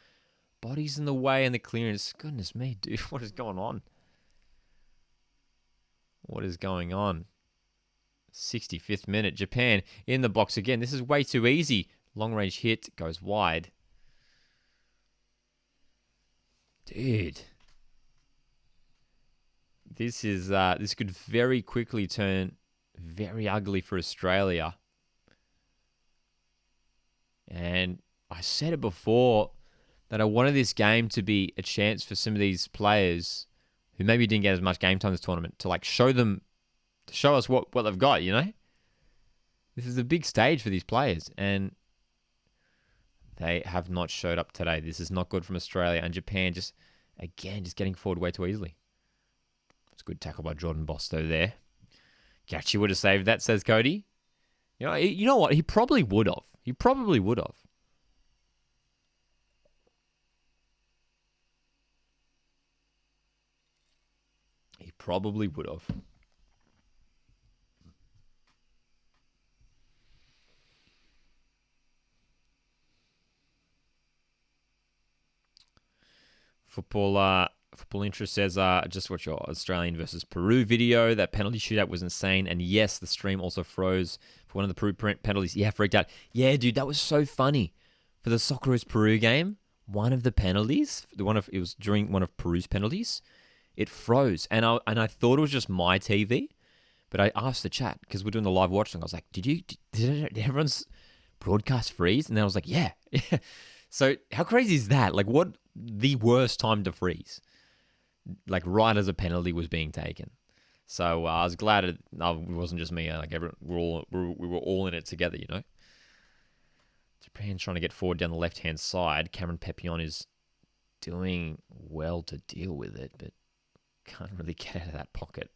Bodies in the way and the clearance. Goodness me, dude. What is going on? What is going on? 65th minute. Japan in the box again. This is way too easy. Long range hit. Goes wide. Dude. This could very quickly turn very ugly for Australia. And I said it before that I wanted this game to be a chance for some of these players who maybe didn't get as much game time this tournament to like show us what they've got, you know? This is a big stage for these players and they have not showed up today. This is not good from Australia and Japan just getting forward way too easily. It's a good tackle by Jordan Bostow there. Gachi would have saved that, says Cody. You know what? He probably would have. He probably would have. He probably would have. Football Interest says, just watch your Australian versus Peru video. That penalty shootout was insane. And yes, the stream also froze for one of the Peru penalties. Yeah, freaked out. Yeah, dude, that was so funny. For the Socceroos Peru game, one of the penalties, it was during one of Peru's penalties, it froze. And I thought it was just my TV, but I asked the chat, because we're doing the live watch thing. I was like, did everyone's broadcast freeze? And then I was like, yeah. So how crazy is that? Like, what the worst time to freeze? Like, right as a penalty was being taken. So I was glad it wasn't just me. Like, we were all in it together, you know? Japan trying to get forward down the left-hand side. Cameron Pepion is doing well to deal with it, but can't really get out of that pocket.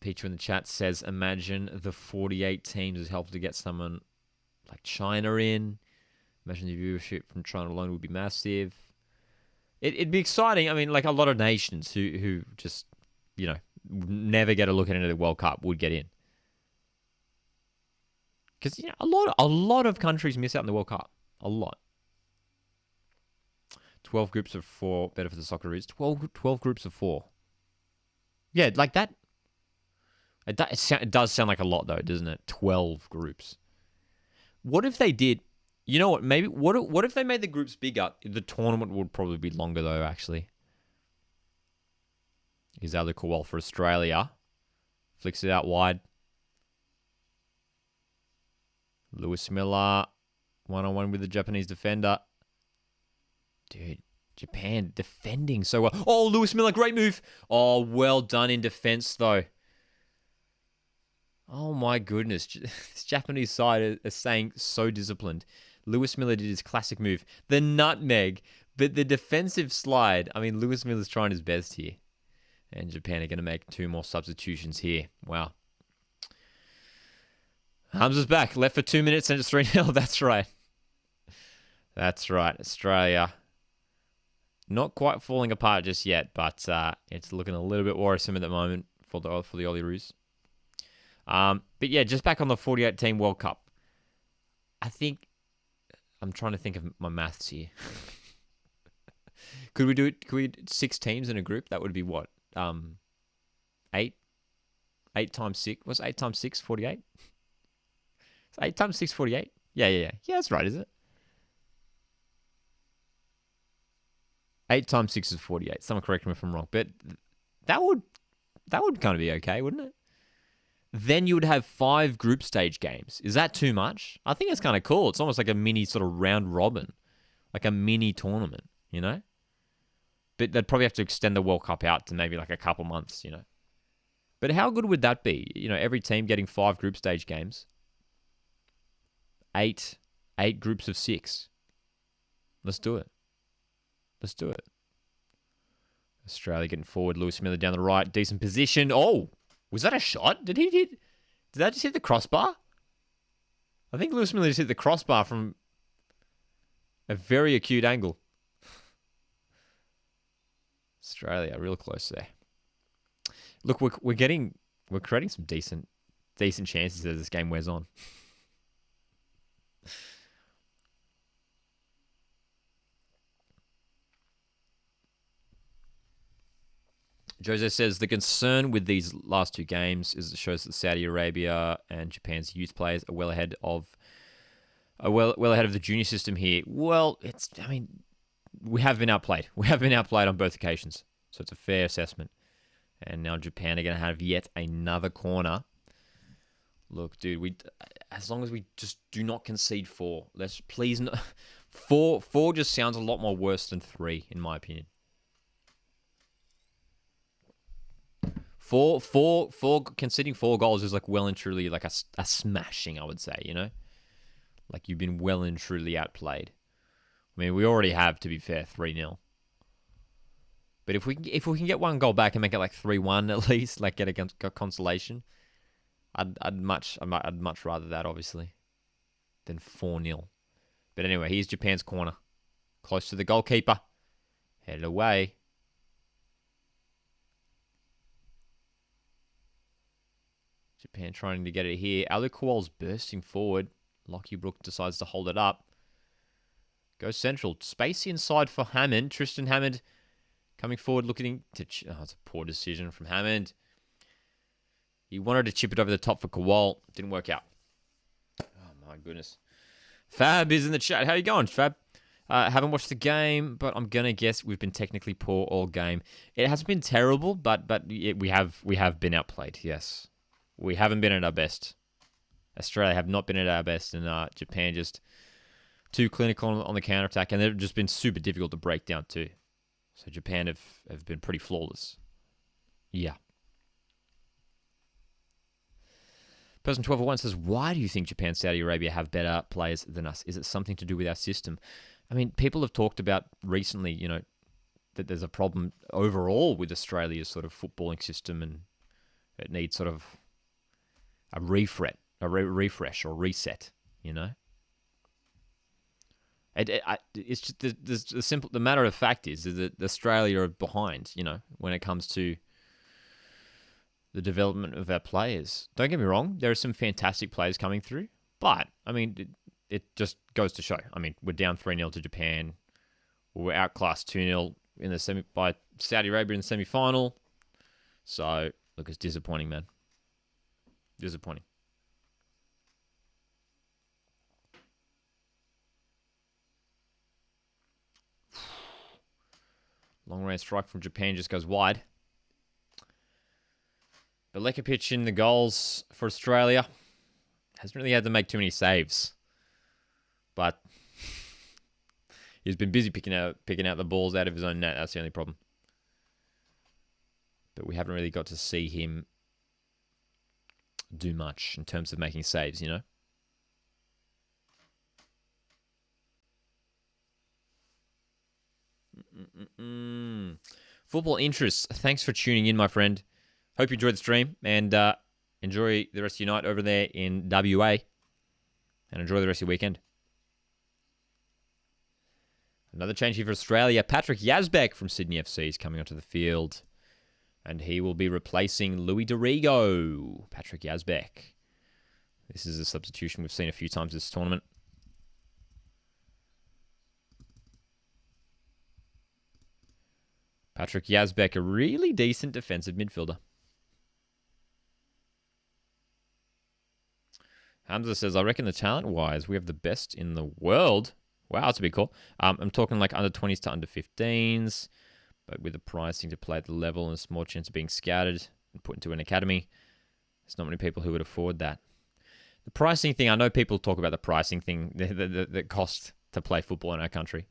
Peter in the chat says, imagine the 48 teams has helped to get someone like China in. Imagine the viewership from China alone would be massive. It'd be exciting. I mean, like a lot of nations who just, you know, never get a look at into the World Cup would get in. Because, you know, a lot of countries miss out in the World Cup. A lot. 12 groups of 4, better for the Socceroos. 12 groups of 4. Yeah, like that. It does sound like a lot, though, doesn't it? 12 groups. What if they did... You know what? Maybe... What if they made the groups bigger? The tournament would probably be longer, though, actually. Here's Ali Kowal for Australia. Flicks it out wide. Lewis Miller. One-on-one with the Japanese defender. Dude, Japan defending so well. Oh, Lewis Miller, great move. Oh, well done in defense, though. Oh my goodness. This Japanese side is staying so disciplined. Lewis Miller did his classic move. The nutmeg. But the defensive slide. I mean, Lewis Miller's trying his best here. And Japan are going to make 2 more substitutions here. Wow. Hamza's back. Left for 2 minutes and it's 3-0. That's right. That's right. Australia. Not quite falling apart just yet. But it's looking a little bit worrisome at the moment for the Olyroos. But yeah, just back on the 48-team World Cup. I think... I'm trying to think of my maths here. Could we do 6 teams in a group? That would be what? 8? 8 times 6? What's 8 times 6? 48? 8 times 6, 48? Yeah. Yeah, that's right, is it? 8 times 6 is 48. Someone correct me if I'm wrong. But that would kind of be okay, wouldn't it? Then you would have 5 group stage games. Is that too much? I think it's kind of cool. It's almost like a mini sort of round robin. Like a mini tournament, you know? But they'd probably have to extend the World Cup out to maybe like a couple months, you know? But how good would that be? You know, every team getting 5 group stage games. 8 groups of 6. Let's do it. Let's do it. Australia getting forward. Lewis Miller down the right. Decent position. Oh, was that a shot? Did that just hit the crossbar? I think Lewis Miller just hit the crossbar from a very acute angle. Australia, real close there. Look, we're creating some decent chances as this game wears on. Jose says the concern with these last 2 games is it shows that Saudi Arabia and Japan's youth players are well ahead of the junior system here. Well, we have been outplayed. We have been outplayed on both occasions, so it's a fair assessment. And now Japan are going to have yet another corner. Look, dude, as long as we just do not concede 4, let's please. No, 4 just sounds a lot more worse than 3, in my opinion. 4 conceding 4 goals is like well and truly like a smashing, I would say, you know? Like you've been well and truly outplayed. I mean, we already have, to be fair, 3-0. But if we can get 1 goal back and make it like 3-1 at least, like get a consolation, I'd much rather that, obviously, than 4-0. But anyway, here's Japan's corner. Close to the goalkeeper. Headed away. Japan trying to get it here. Alu Kowal's bursting forward. Lockie Brook decides to hold it up. Goes central. Space inside for Hammond. Tristan Hammond coming forward looking to... it's a poor decision from Hammond. He wanted to chip it over the top for Kowal. Didn't work out. Oh, my goodness. Fab is in the chat. How you going, Fab? Haven't watched the game, but I'm going to guess we've been technically poor all game. It hasn't been terrible, but we have been outplayed, yes. We haven't been at our best. Australia have not been at our best, and Japan just too clinical on the counter-attack, and they've just been super difficult to break down too. So Japan have been pretty flawless. Yeah. Person 1201 says, why do you think Japan, Saudi Arabia have better players than us? Is it something to do with our system? I mean, people have talked about recently, you know, that there's a problem overall with Australia's sort of footballing system, and it needs sort of a refresh or reset, you know? It's just the matter of fact is that Australia are behind, you know, when it comes to the development of our players. Don't get me wrong, there are some fantastic players coming through, but, I mean, it just goes to show. I mean, we're down 3-0 to Japan. We're outclassed 2-0 by Saudi Arabia in the semi-final. So, look, it's disappointing, man. Disappointing. Long range strike from Japan just goes wide. But Lekovic in the goals for Australia. Hasn't really had to make too many saves. But he's been busy picking out the balls out of his own net. That's the only problem. But we haven't really got to see him do much in terms of making saves, you know? Football interests. Thanks for tuning in, my friend. Hope you enjoyed the stream, and enjoy the rest of your night over there in WA, and enjoy the rest of your weekend. Another change here for Australia. Patrick Yazbek from Sydney FC is coming onto the field, and he will be replacing Louis Dorigo. Patrick Yazbek. This is a substitution we've seen a few times this tournament. Patrick Yazbek, a really decent defensive midfielder. Hamza says, I reckon the talent-wise, we have the best in the world. Wow, that's a big call. I'm talking like under 20s to under 15s, but with the pricing to play at the level and a small chance of being scouted and put into an academy, there's not many people who would afford that. The pricing thing, I know people talk about the pricing thing, the cost to play football in our country.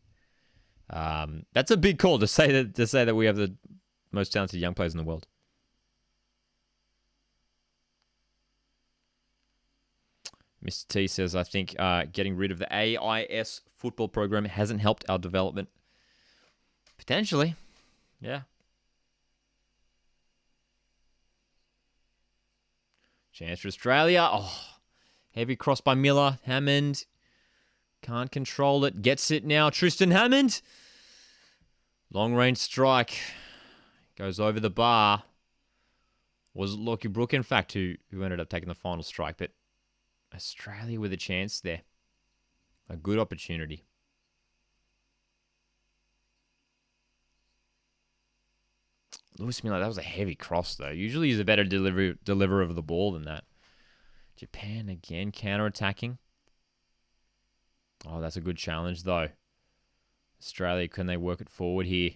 That's a big call to say that we have the most talented young players in the world. Mr. T says, I think getting rid of the AIS football program hasn't helped our development. Potentially. Yeah. Chance for Australia. Oh, heavy cross by Miller. Hammond. Can't control it. Gets it now. Tristan Hammond. Long range strike. Goes over the bar. Was it Lockie Brook, in fact, who ended up taking the final strike? But Australia with a chance there. A good opportunity. Lewis Miller, that was a heavy cross, though. Usually he's a better deliverer of the ball than that. Japan again, counter-attacking. Oh, that's a good challenge, though. Australia, can they work it forward here?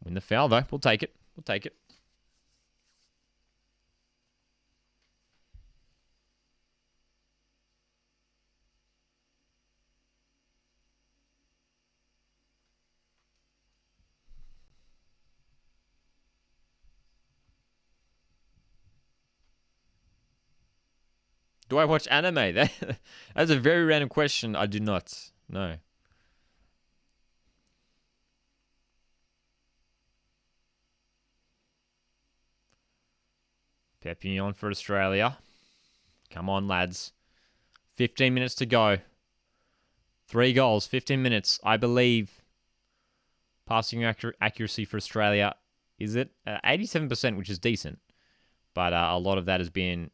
Win the foul, though. We'll take it. We'll take it. Do I watch anime? That's a very random question. I do not. No. Pepillon for Australia. Come on, lads. 15 minutes to go. 3 goals, 15 minutes. I believe passing accuracy for Australia, is it 87%, which is decent. But a lot of that has been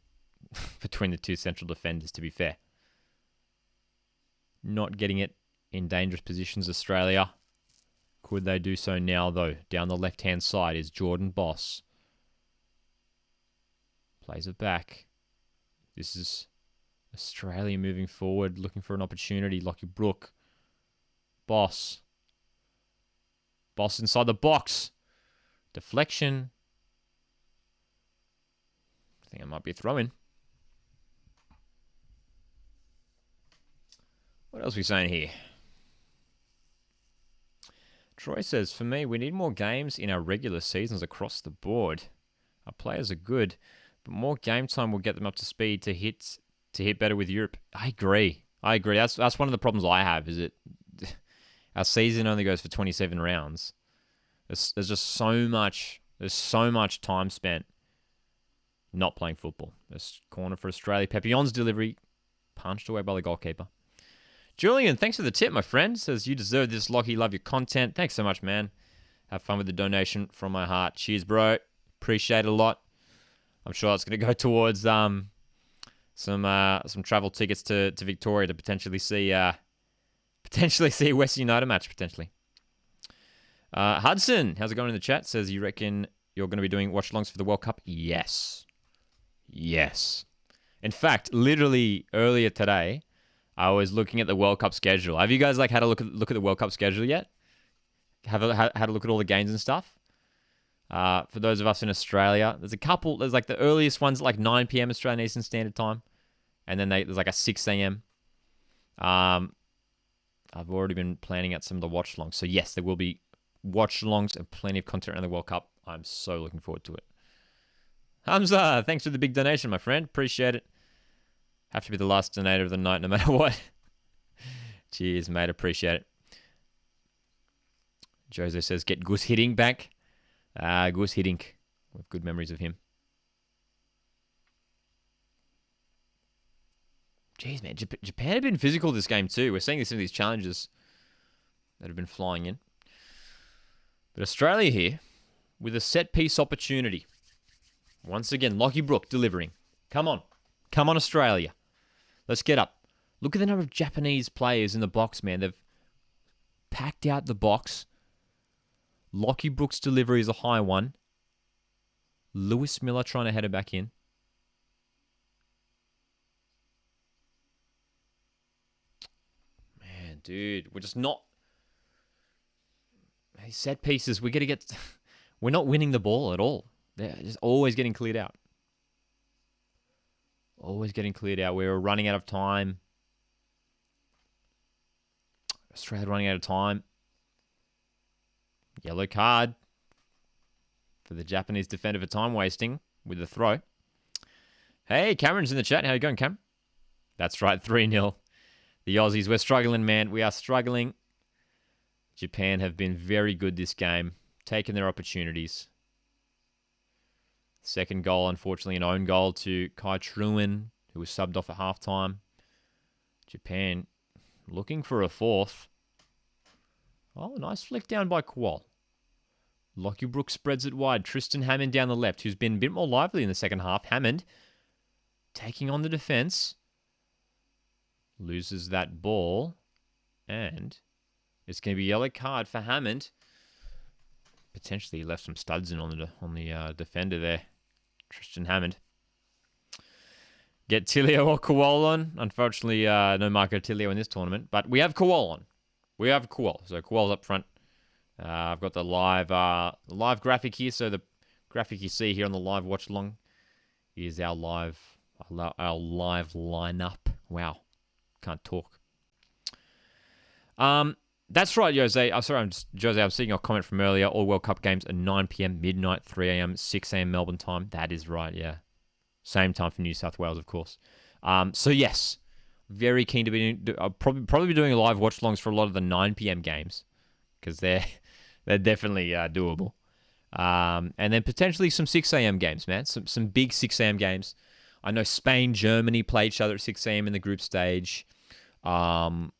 between the two central defenders, to be fair. Not getting it in dangerous positions, Australia. Could they do so now, though? Down the left-hand side is Jordan Boss. Plays it back. This is Australia moving forward, looking for an opportunity. Lockie Brook. Boss. Boss inside the box. Deflection. I think it might be a throw-in. What else are we saying here? Troy says, for me, we need more games in our regular seasons across the board. Our players are good, but more game time will get them up to speed to hit better with Europe. I agree. That's one of the problems I have, is it our season only goes for 27 rounds. There's just so much time spent not playing football. This corner for Australia. Pepillon's delivery punched away by the goalkeeper. Julian, thanks for the tip, my friend. Says, you deserve this, Lockie. Love your content. Thanks so much, man. Have fun with the donation from my heart. Cheers, bro. Appreciate it a lot. I'm sure that's going to go towards some travel tickets to Victoria to potentially see a West United match, potentially. Hudson, how's it going in the chat? Says, you reckon you're going to be doing watch-alongs for the World Cup? Yes. In fact, literally earlier today, I was looking at the World Cup schedule. Have you guys had a look at the World Cup schedule yet? Had a look at all the games and stuff? For those of us in Australia, there's a couple. There's the earliest ones at 9 p.m. Australian Eastern Standard Time, and then there's a 6 a.m. I've already been planning out some of the watch-alongs. So yes, there will be watch-alongs and plenty of content around the World Cup. I'm so looking forward to it. Hamza, thanks for the big donation, my friend. Appreciate it. Have to be the last donator of the night, no matter what. Cheers, mate. Appreciate it. Jose says, get Gus Hiddink back. Gus Hiddink. We have good memories of him. Jeez, man. Japan have been physical this game too. We're seeing some of these challenges that have been flying in. But Australia here with a set-piece opportunity. Once again, Lockie Brook delivering. Come on. Come on, Australia. Let's get up. Look at the number of Japanese players in the box, man. They've packed out the box. Lockie Brook's delivery is a high one. Lewis Miller trying to head it back in. dude, we're just not... Set pieces, we're going to get... We're not winning the ball at all. They're just always getting cleared out. Always getting cleared out. We're running out of time. Australia running out of time. Yellow card for the Japanese defender for time wasting with the throw. Hey, Cameron's in the chat. How you going, Cam? That's right, 3-0. The Aussies, we're struggling, man. We are struggling. Japan have been very good this game, taking their opportunities. Second goal, unfortunately, an own goal to Kai Truin, who was subbed off at halftime. Japan looking for a fourth. Oh, nice flick down by Kual. Lockie Brooks spreads it wide. Tristan Hammond down the left, who's been a bit more lively in the second half. Hammond taking on the defense. Loses that ball. And it's going to be a yellow card for Hammond. Potentially left some studs in on the defender there. Tristan Hammond. Get Tilio or Kual on. Unfortunately, no Marco Tilio in this tournament. But we have Kual on. We have Kual. So Kual's up front. I've got the live graphic here. So the graphic you see here on the live watch along is our live lineup. Wow. Can't talk. That's right, Jose. Jose, I'm seeing your comment from earlier. All World Cup games are 9 p.m, midnight, 3 a.m, 6 a.m. Melbourne time. That is right, yeah. Same time for New South Wales, of course. So, yes, very keen to be... I'll probably be doing live watch-alongs for a lot of the 9 p.m. games because they're definitely doable. And then potentially some 6 a.m. games, man. Some big 6 a.m. games. I know Spain, Germany play each other at 6 a.m. in the group stage.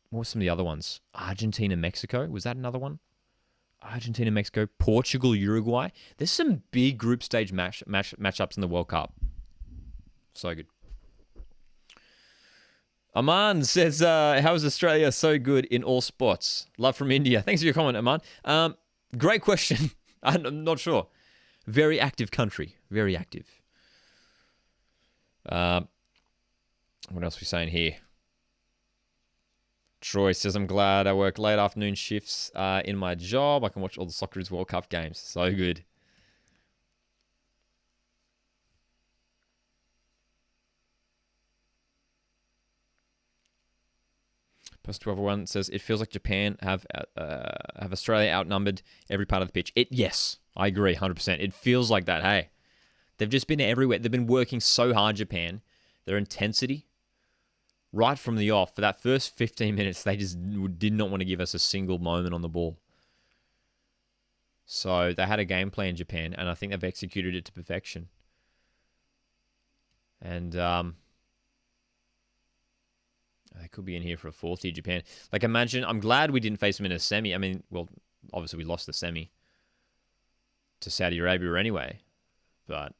What were some of the other ones? Argentina, Mexico. Was that another one? Argentina, Mexico. Portugal, Uruguay. There's some big group stage matchups in the World Cup. So good. Aman says, how is Australia so good in all sports? Love from India. Thanks for your comment, Aman. Great question. I'm not sure. Very active country. Very active. What else are we saying here? Troy says, I'm glad I work late afternoon shifts in my job. I can watch all the Socceroos World Cup games. So good. Post 1201 says, it feels like Japan have Australia outnumbered every part of the pitch. Yes, I agree, 100%. It feels like that, hey. They've just been everywhere. They've been working so hard, Japan. Their intensity... Right from the off, for that first 15 minutes, they just did not want to give us a single moment on the ball. So they had a game plan, Japan, and I think they've executed it to perfection. And they could be in here for a fourth here, Japan. Like, imagine, I'm glad we didn't face them in a semi. I mean, well, obviously we lost the semi to Saudi Arabia anyway. But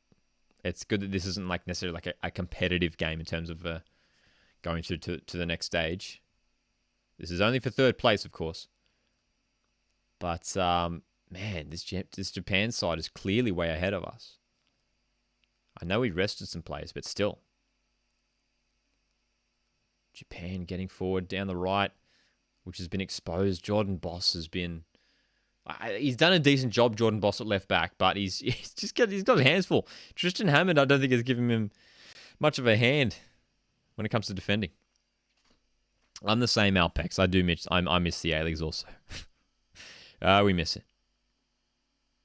it's good that this isn't like necessarily like a competitive game in terms of... going through to the next stage. This is only for third place, of course. But, man, this Japan side is clearly way ahead of us. I know we rested some players, but still. Japan getting forward down the right, which has been exposed. Jordan Boss has been... he's done a decent job, Jordan Boss, at left back, but he's got his hands full. Tristan Hammond, I don't think has given him much of a hand when it comes to defending. I'm the same, Alpex. I miss the A-Leagues also. We miss it.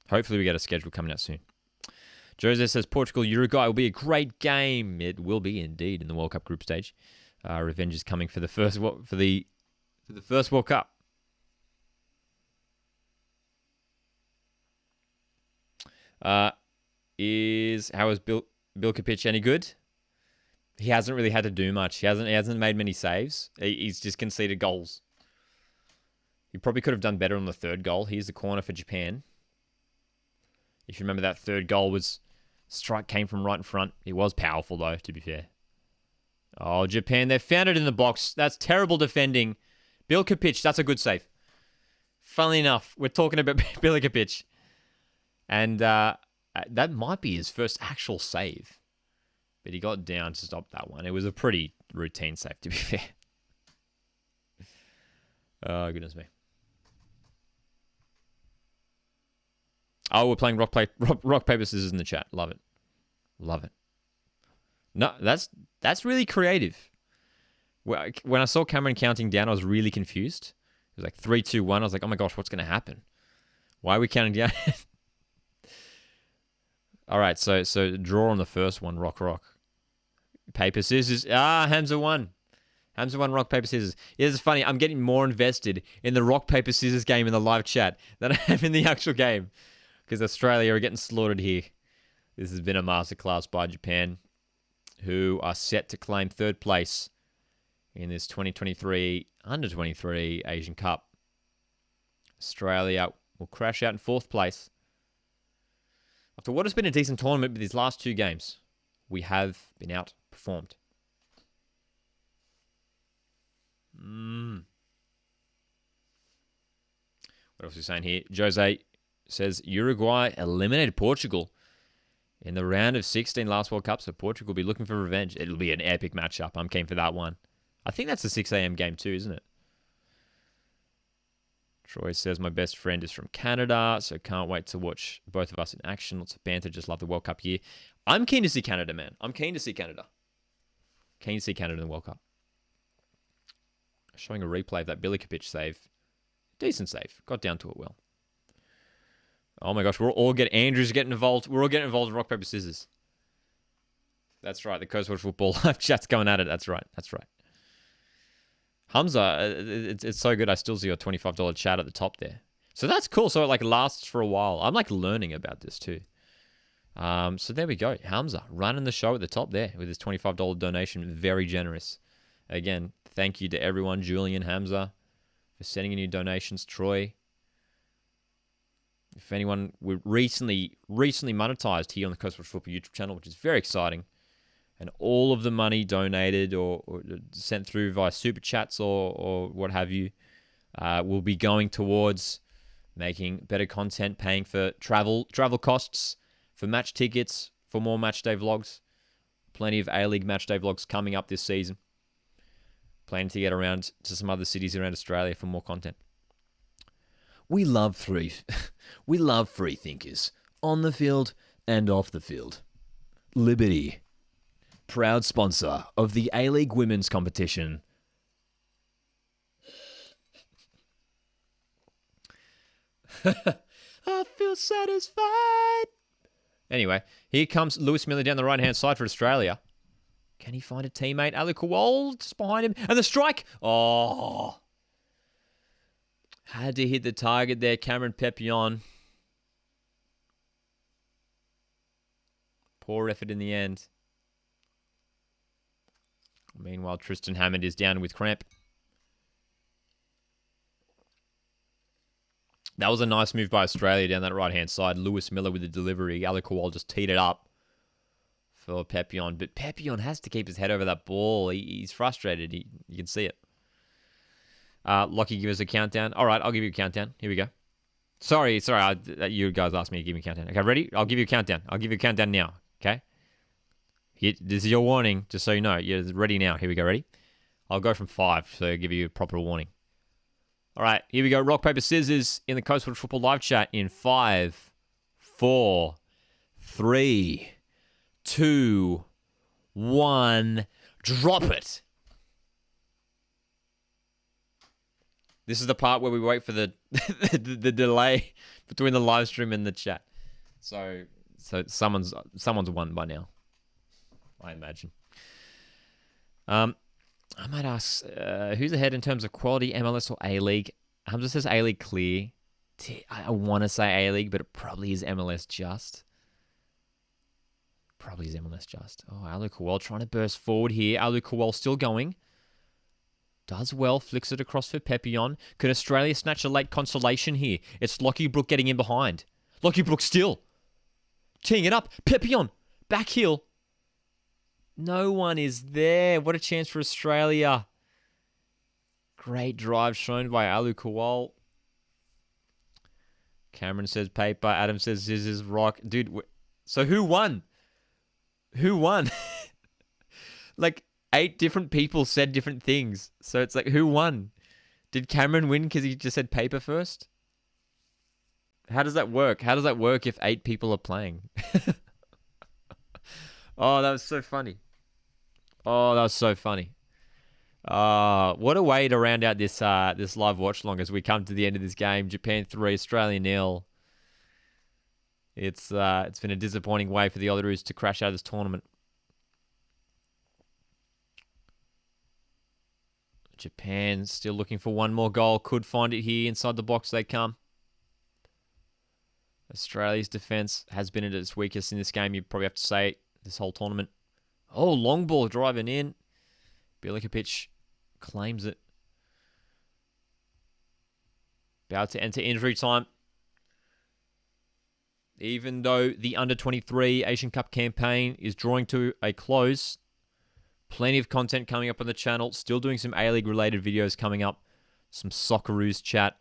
Hopefully we get a schedule coming out soon. Jose says Portugal, Uruguay will be a great game. It will be indeed in the World Cup group stage. Revenge is coming for the first World Cup. How is Bill Kapich any good? He hasn't really had to do much. He hasn't made many saves. He's just conceded goals. He probably could have done better on the third goal. Here's the corner for Japan. If you remember, that third goal was... Strike came from right in front. It was powerful, though, to be fair. Oh, Japan, they found it in the box. That's terrible defending. Bill Kapich, that's a good save. Funnily enough, we're talking about Bill Kapich. And that might be his first actual save. But he got down to stop that one. It was a pretty routine save, to be fair. Oh, goodness me. Oh, we're playing rock, paper, scissors in the chat. Love it. Love it. No, that's really creative. When I saw Cameron counting down, I was really confused. It was like 3, 2, 1. I was like, oh my gosh, what's going to happen? Why are we counting down? All right, so draw on the first one, rock. Paper, scissors. Hamza won. Hamza won rock, paper, scissors. Yeah, it's funny. I'm getting more invested in the rock, paper, scissors game in the live chat than I am in the actual game. Because Australia are getting slaughtered here. This has been a masterclass by Japan, who are set to claim third place in this 2023 Under-23 Asian Cup. Australia will crash out in fourth place. After what has been a decent tournament with these last 2 games, we have been outperformed. What else are we saying here? Jose says Uruguay eliminated Portugal in the round of 16 last World Cup, so Portugal will be looking for revenge. It'll be an epic matchup. I'm keen for that one. I think that's a 6 a.m. game too, isn't it? Troy says, my best friend is from Canada, so can't wait to watch both of us in action. Lots of banter, just love the World Cup year. I'm keen to see Canada, man. I'm keen to see Canada. Keen to see Canada in the World Cup. Showing a replay of that Billy Kapich save. Decent save. Got down to it well. Oh my gosh, Andrew's getting involved. We're all getting involved in rock, paper, scissors. That's right. The Coast Watch Football live chat's going at it. That's right. Hamza, it's so good. I still see your $25 chat at the top there. So that's cool. So it lasts for a while. I'm learning about this too. So there we go. Hamza running the show at the top there with his $25 donation. Very generous. Again, thank you to everyone. Julian, Hamza, for sending in your donations. Troy. If anyone, we recently monetized here on the Coast Watch Football YouTube channel, which is very exciting. And all of the money donated or sent through via super chats or what have you will be going towards making better content, paying for travel costs, for match tickets, for more match day vlogs. Plenty of A-League match day vlogs coming up this season. Planning to get around to some other cities around Australia for more content. We love free thinkers on the field and off the field. Liberty, proud sponsor of the A-League Women's Competition. I feel satisfied. Anyway, here comes Lewis Miller down the right-hand side for Australia. Can he find a teammate? Ali Kowal just behind him. And the strike. Oh. Had to hit the target there. Cameron Pepion. Poor effort in the end. Meanwhile, Tristan Hammond is down with cramp. That was a nice move by Australia down that right-hand side. Lewis Miller with the delivery. Ali Kowal just teed it up for Pepion. But Pepion has to keep his head over that ball. He's frustrated. You can see it. Lockie, give us a countdown. All right, I'll give you a countdown. Here we go. Sorry. You guys asked me to give me a countdown. Okay, ready? I'll give you a countdown. I'll give you a countdown now. Okay? This is your warning, just so you know. You're ready now. Here we go. Ready? I'll go from 5, so I'll give you a proper warning. All right, here we go. Rock, paper, scissors in the Coast Watch Football live chat in 5, 4, 3, 2, 1. Drop it. This is the part where we wait for the the delay between the live stream and the chat. So someone's won by now, I imagine. I might ask, who's ahead in terms of quality, MLS or A-League? Hamza says A-League clear. I want to say A-League, but it probably is MLS just. Probably is MLS just. Oh, Alu Kowal trying to burst forward here. Alu Kowal still going. Does well, flicks it across for Pepion. Could Australia snatch a late consolation here? It's Lockie Brook getting in behind. Lockie Brook still teeing it up. Pepion, back heel. No one is there. What a chance for Australia. Great drive shown by Alu Kowal. Cameron says paper. Adam says scissors, rock. Dude, so who won? Who won? Like 8 different people said different things. So it's like, who won? Did Cameron win because he just said paper first? How does that work? How does that work if 8 people are playing? Oh, that was so funny. Oh, that was so funny. What a way to round out this this live watch long as we come to the end of this game. Japan 3, Australia 0. It's been a disappointing way for the Olyroos to crash out of this tournament. Japan still looking for one more goal. Could find it here. Inside the box they come. Australia's defence has been at its weakest in this game. You probably have to say this whole tournament. Oh, long ball driving in. Bilikovic claims it. About to enter injury time. Even though the Under-23 Asian Cup campaign is drawing to a close, plenty of content coming up on the channel. Still doing some A-League related videos coming up. Some Socceroos chat.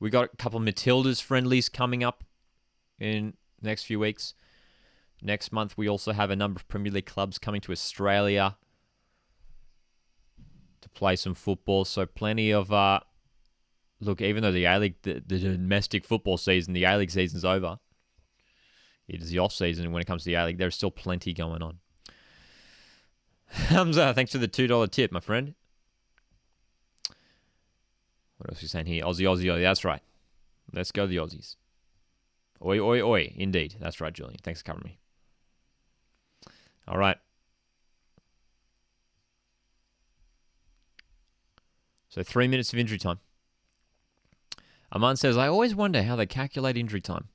We got a couple of Matildas friendlies coming up in the next few weeks. Next month, we also have a number of Premier League clubs coming to Australia to play some football. So plenty of... look, even though the A-League, the domestic football season, the A-League season's over. It is the off-season when it comes to the A-League. There's still plenty going on. Hamza, thanks for the $2 tip, my friend. What else are you saying here? Aussie, Aussie, Aussie. That's right. Let's go the Aussies. Oi, oi, oi. Indeed. That's right, Julian. Thanks for covering me. All right. So 3 minutes of injury time. Aman says, I always wonder how they calculate injury time.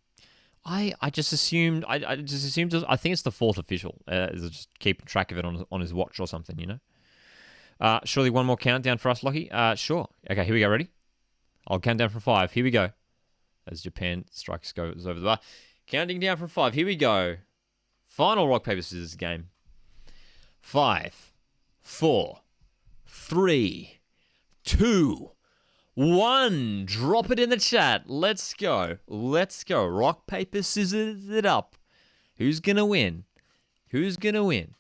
I just assumed, I think it's the 4th official. Just keeping track of it on his watch or something, you know? Surely one more countdown for us, Lockie? Sure. Okay, here we go. Ready? I'll count down from 5. Here we go. As Japan strikes goes over the bar. Counting down from 5. Here we go. Final rock, paper, scissors game. 5, 4, 3, 2, 1. Drop it in the chat. Let's go. Let's go. Rock, paper, scissors it up. Who's going to win? Who's going to win?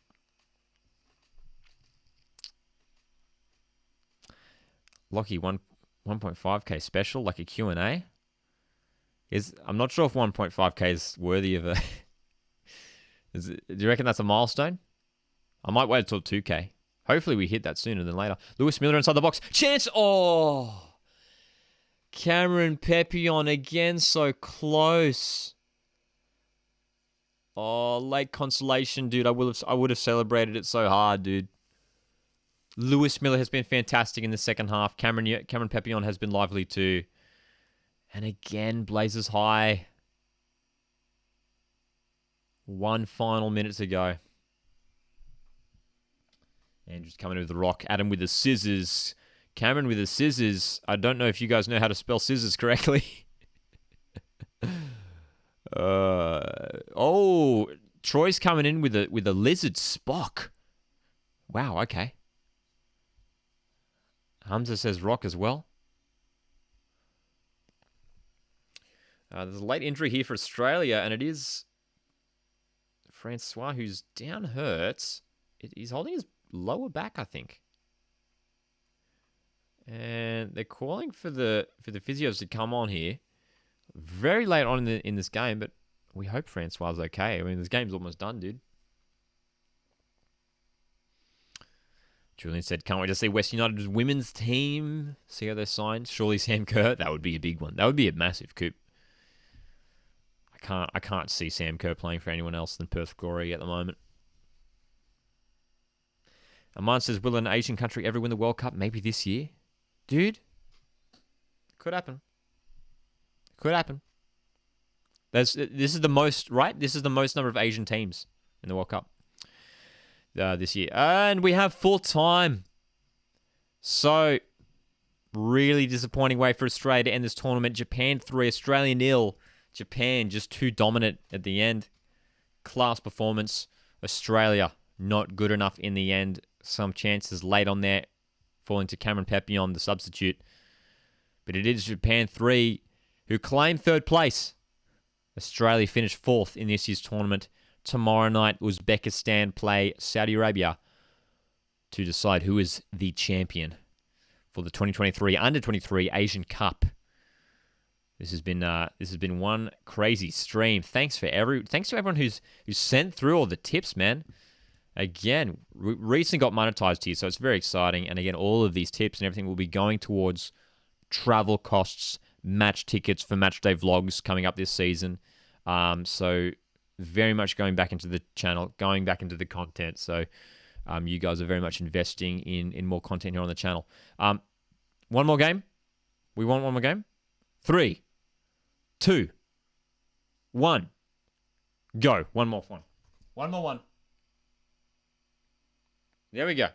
Lockie, 1.5k special, like a Q&A? I'm not sure if 1.5k is worthy of a... do you reckon that's a milestone? I might wait until 2k. Hopefully we hit that sooner than later. Lewis Miller inside the box. Chance! Oh! Cameron Papillon again, so close. Oh, late consolation, dude. I would have celebrated it so hard, dude. Lewis Miller has been fantastic in the second half. Cameron Papillon has been lively too. And again, Blazers high. 1 final minute to go. Andrew's coming with the rock. Adam with the scissors. Cameron with the scissors. I don't know if you guys know how to spell scissors correctly. Oh, Troy's coming in with a lizard Spock. Wow, okay. Hamza says rock as well. There's a late injury here for Australia, and it is Francois who's down hurt. He's holding his lower back, I think. And they're calling for the physios to come on here. Very late on in this game, but we hope Francois is okay. I mean, this game's almost done, dude. Julian said, can't wait to see West United's women's team. See how they're signed. Surely Sam Kerr. That would be a big one. That would be a massive coup. I can't see Sam Kerr playing for anyone else than Perth Glory at the moment. Aman says, will an Asian country ever win the World Cup? Maybe this year. Dude. Could happen. Could happen. This is the most, right? This is the most number of Asian teams in the World Cup this year. And we have full time. So, really disappointing way for Australia to end this tournament. Japan 3, Australia 0. Japan just too dominant at the end. Class performance. Australia not good enough in the end. Some chances late on there, falling to Cameron Papillon, the substitute. But it is Japan 3 who claim third place. Australia finished 4th in this year's tournament. Tomorrow night, Uzbekistan play Saudi Arabia to decide who is the champion for the 2023 Under-23 Asian Cup. This has been one crazy stream. Thanks to everyone who's sent through all the tips, man. Again, recently got monetized here, so it's very exciting. And again, all of these tips and everything will be going towards travel costs, match tickets for matchday vlogs coming up this season. So very much going back into the channel, going back into the content. So you guys are very much investing in more content here on the channel. One more game. We want one more game. 3, 2, 1. Go. One more one. One more one. There we go.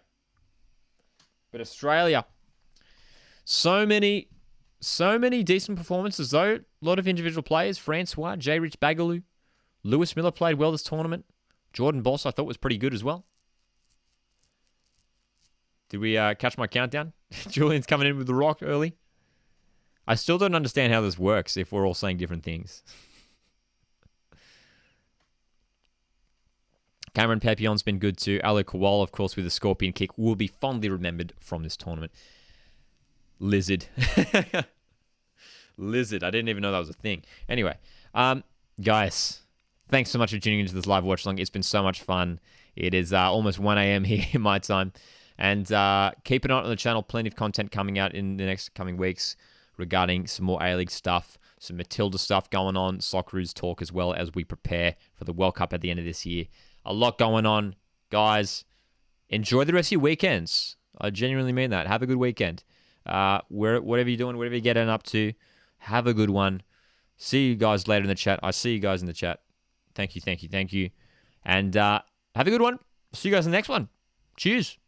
But Australia. So many decent performances, though. A lot of individual players. Francois, J. Rich Bagaloo. Lewis Miller played well this tournament. Jordan Boss, I thought, was pretty good as well. Did we catch my countdown? Julian's coming in with the rock early. I still don't understand how this works if we're all saying different things. Cameron Papillon's been good too. Alo Kowal, of course, with the scorpion kick, will be fondly remembered from this tournament. Lizard. Lizard. I didn't even know that was a thing. Anyway, guys, thanks so much for tuning into this live watch along. It's been so much fun. It is almost 1 a.m. here in my time. And keep an eye on the channel. Plenty of content coming out in the next coming weeks regarding some more A-League stuff, some Matilda stuff going on, Socceroos talk, as well as we prepare for the World Cup at the end of this year. A lot going on, guys. Enjoy the rest of your weekends. I genuinely mean that. Have a good weekend. Whatever you're doing, whatever you're getting up to, have a good one. See you guys later in the chat. I see you guys in the chat. Thank you. And have a good one. See you guys in the next one. Cheers.